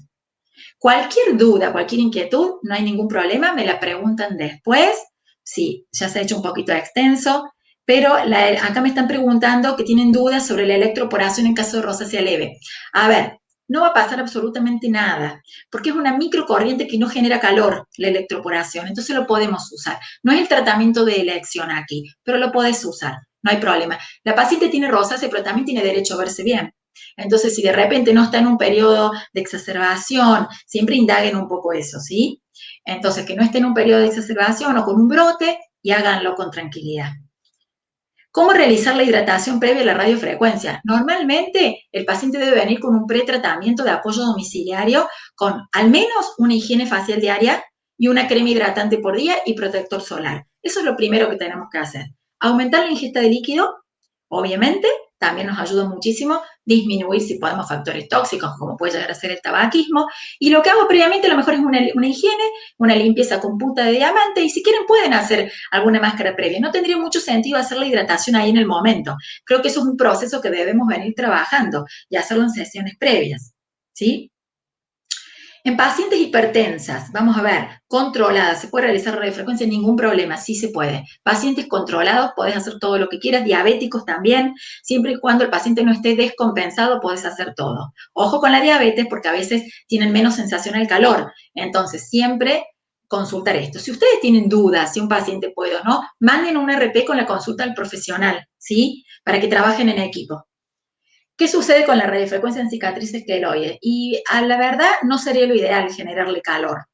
S1: Cualquier duda, cualquier inquietud, no hay ningún problema, me la preguntan después. Sí, ya se ha hecho un poquito extenso, pero acá me están preguntando que tienen dudas sobre la electroporación en caso de rosácea leve. A ver, no va a pasar absolutamente nada, porque es una microcorriente que no genera calor, la electroporación, entonces lo podemos usar. No es el tratamiento de elección aquí, pero lo podés usar, no hay problema. La paciente tiene rosácea, pero también tiene derecho a verse bien. Entonces, si de repente no está en un periodo de exacerbación, siempre indaguen un poco eso, ¿sí? Entonces, que no esté en un periodo de exacerbación o con un brote y háganlo con tranquilidad. ¿Cómo realizar la hidratación previa a la radiofrecuencia? Normalmente el paciente debe venir con un pretratamiento de apoyo domiciliario con al menos una higiene facial diaria y una crema hidratante por día y protector solar. Eso es lo primero que tenemos que hacer. Aumentar la ingesta de líquido, obviamente, también nos ayuda muchísimo disminuir si podemos factores tóxicos, como puede llegar a ser el tabaquismo. Y lo que hago previamente a lo mejor es una higiene, una limpieza con punta de diamante, y si quieren pueden hacer alguna máscara previa. No tendría mucho sentido hacer la hidratación ahí en el momento. Creo que eso es un proceso que debemos venir trabajando y hacerlo en sesiones previas, ¿sí? En pacientes hipertensas, vamos a ver, controladas, ¿se puede realizar radiofrecuencia? Ningún problema, sí se puede. Pacientes controlados, podés hacer todo lo que quieras, diabéticos también, siempre y cuando el paciente no esté descompensado, podés hacer todo. Ojo con la diabetes, porque a veces tienen menos sensación al calor, entonces siempre consultar esto. Si ustedes tienen dudas si un paciente puede o no, manden un RP con la consulta al profesional, ¿sí? Para que trabajen en equipo. ¿Qué sucede con la radiofrecuencia en cicatrices queloides? Y a la verdad no sería lo ideal generarle calor.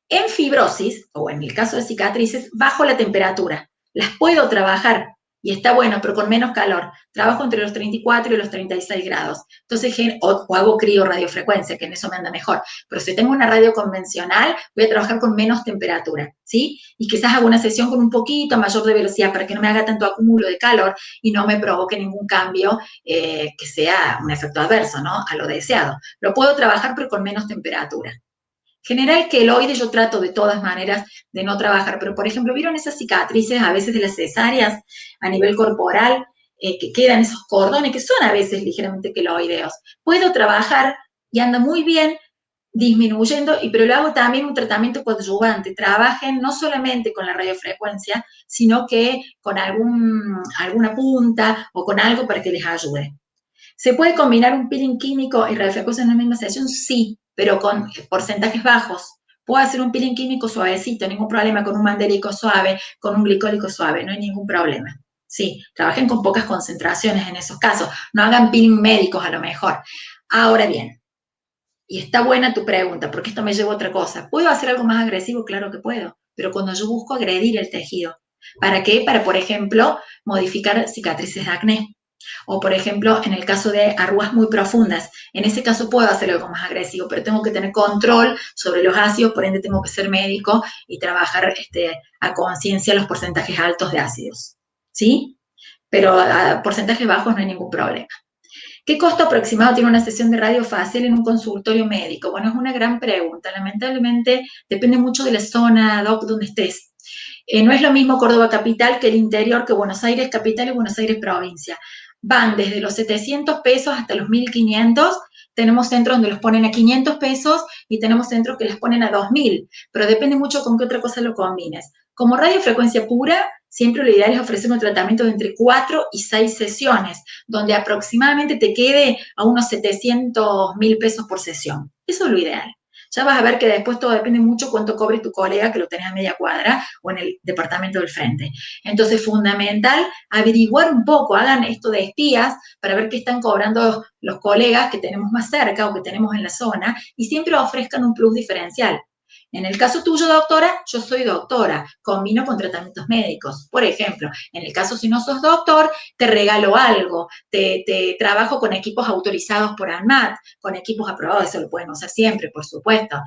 S1: En fibrosis, o en el caso de cicatrices, bajo la temperatura. Las puedo trabajar y está bueno, pero con menos calor. Trabajo entre los 34 y los 36 grados. Entonces, o hago radiofrecuencia, que en eso me anda mejor. Pero si tengo una radio convencional, voy a trabajar con menos temperatura, ¿sí? Y quizás hago una sesión con un poquito mayor de velocidad para que no me haga tanto acúmulo de calor y no me provoque ningún cambio que sea un efecto adverso, ¿no? A lo deseado. Lo puedo trabajar, pero con menos temperatura. General queloide yo trato de todas maneras de no trabajar, pero por ejemplo, ¿vieron esas cicatrices a veces de las cesáreas a nivel corporal que quedan esos cordones que son a veces ligeramente queloideos? Puedo trabajar y anda muy bien disminuyendo, pero lo hago también un tratamiento coadyuvante. Trabajen no solamente con la radiofrecuencia, sino que con alguna punta o con algo para que les ayude. ¿Se puede combinar un peeling químico y radiofrecuencia en una misma sesión? Sí, pero con porcentajes bajos. Puedo hacer un peeling químico suavecito, ningún problema, con un mandélico suave, con un glicólico suave, no hay ningún problema. Sí, trabajen con pocas concentraciones en esos casos, no hagan peeling médicos a lo mejor. Ahora bien, y está buena tu pregunta, porque esto me lleva a otra cosa. ¿Puedo hacer algo más agresivo? Claro que puedo, pero cuando yo busco agredir el tejido. ¿Para qué? Para, por ejemplo, modificar cicatrices de acné. O, por ejemplo, en el caso de arrugas muy profundas, en ese caso puedo hacer algo más agresivo, pero tengo que tener control sobre los ácidos, por ende tengo que ser médico y trabajar a conciencia los porcentajes altos de ácidos, ¿sí? Pero a porcentajes bajos no hay ningún problema. ¿Qué costo aproximado tiene una sesión de radio facial en un consultorio médico? Bueno, es una gran pregunta. Lamentablemente depende mucho de la zona, doc, donde estés. No es lo mismo Córdoba capital que el interior, que Buenos Aires capital y Buenos Aires provincia. Van desde los 700 pesos hasta los 1500. Tenemos centros donde los ponen a 500 pesos y tenemos centros que les ponen a 2000, pero depende mucho con qué otra cosa lo combines. Como radiofrecuencia pura, siempre lo ideal es ofrecer un tratamiento de entre 4 y 6 sesiones, donde aproximadamente te quede a unos 700.000 pesos por sesión. Eso es lo ideal. Ya vas a ver que después todo depende mucho cuánto cobre tu colega que lo tenés a media cuadra o en el departamento del frente. Entonces, fundamental averiguar un poco, hagan esto de espías para ver qué están cobrando los colegas que tenemos más cerca o que tenemos en la zona y siempre ofrezcan un plus diferencial. En el caso tuyo, doctora, yo soy doctora, combino con tratamientos médicos. Por ejemplo, en el caso si no sos doctor, te regalo algo, te trabajo con equipos autorizados por ANMAT, con equipos aprobados, eso lo pueden usar siempre, por supuesto.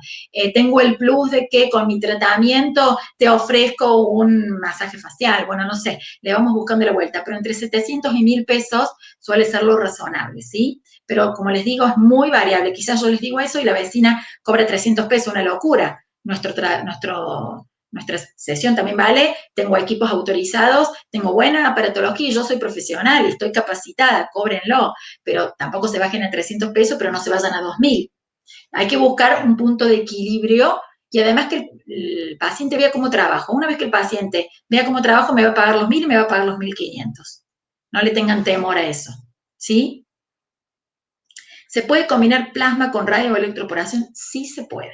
S1: Tengo el plus de que con mi tratamiento te ofrezco un masaje facial, bueno, no sé, le vamos buscando la vuelta, pero entre 700 y 1000 pesos suele ser lo razonable, ¿sí? Pero como les digo, es muy variable. Quizás yo les digo eso y la vecina cobra 300 pesos, una locura. Nuestro nuestra sesión también vale, tengo equipos autorizados, tengo buena aparatología y yo soy profesional y estoy capacitada, cóbrenlo, pero tampoco se bajen a 300 pesos, pero no se vayan a 2.000. Hay que buscar un punto de equilibrio y además que el paciente vea cómo trabajo. Una vez que el paciente vea cómo trabajo, me va a pagar los 1.000 y me va a pagar los 1.500. No le tengan temor a eso, ¿sí? ¿Se puede combinar plasma con radio o electroporación? Sí se puede.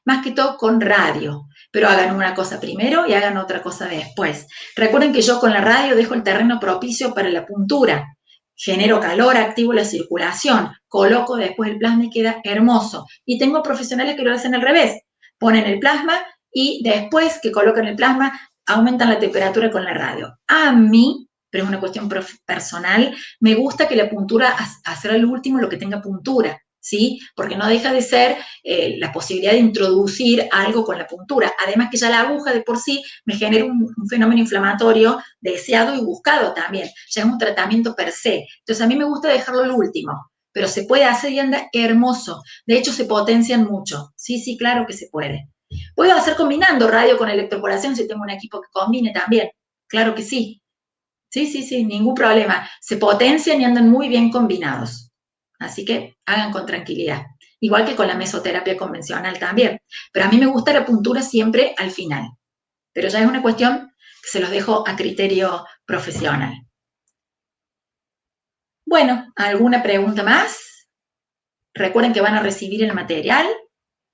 S1: Más que todo con radio, pero hagan una cosa primero y hagan otra cosa después. Recuerden que yo con la radio dejo el terreno propicio para la puntura. Genero calor, activo la circulación, coloco después el plasma y queda hermoso. Y tengo profesionales que lo hacen al revés. Ponen el plasma y después que colocan el plasma, aumentan la temperatura con la radio. A mí, pero es una cuestión personal, me gusta que la puntura, hacer al último lo que tenga puntura, ¿sí? Porque no deja de ser la posibilidad de introducir algo con la puntura. Además que ya la aguja de por sí me genera un fenómeno inflamatorio deseado y buscado también. Ya es un tratamiento per se. Entonces a mí me gusta dejarlo al último, pero se puede hacer y anda hermoso. De hecho se potencian mucho. Sí, sí, claro que se puede. Puedo hacer combinando radio con electroporación si tengo un equipo que combine también. Claro que sí. Sí, sí, sí, ningún problema. Se potencian y andan muy bien combinados. Así que hagan con tranquilidad. Igual que con la mesoterapia convencional también. Pero a mí me gusta la puntura siempre al final. Pero ya es una cuestión que se los dejo a criterio profesional. Bueno, ¿alguna pregunta más? Recuerden que van a recibir el material,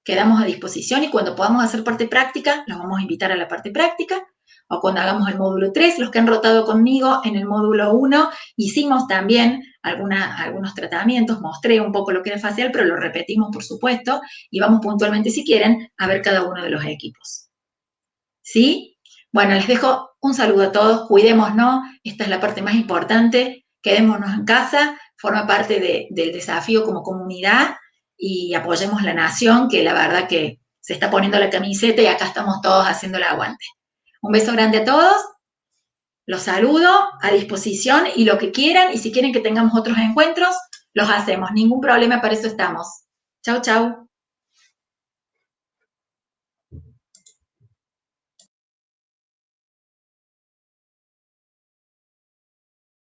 S1: quedamos a disposición y cuando podamos hacer parte práctica, los vamos a invitar a la parte práctica, o cuando hagamos el módulo 3, los que han rotado conmigo en el módulo 1, hicimos también algunos tratamientos, mostré un poco lo que era facial, pero lo repetimos por supuesto, y vamos puntualmente si quieren a ver cada uno de los equipos. ¿Sí? Bueno, les dejo un saludo a todos, cuidémonos, esta es la parte más importante, quedémonos en casa, forma parte del desafío como comunidad y apoyemos la nación, que la verdad que se está poniendo la camiseta y acá estamos todos haciendo el aguante. Un beso grande a todos, los saludo, a disposición y lo que quieran, y si quieren que tengamos otros encuentros, los hacemos, ningún problema, para eso estamos. Chau, chau.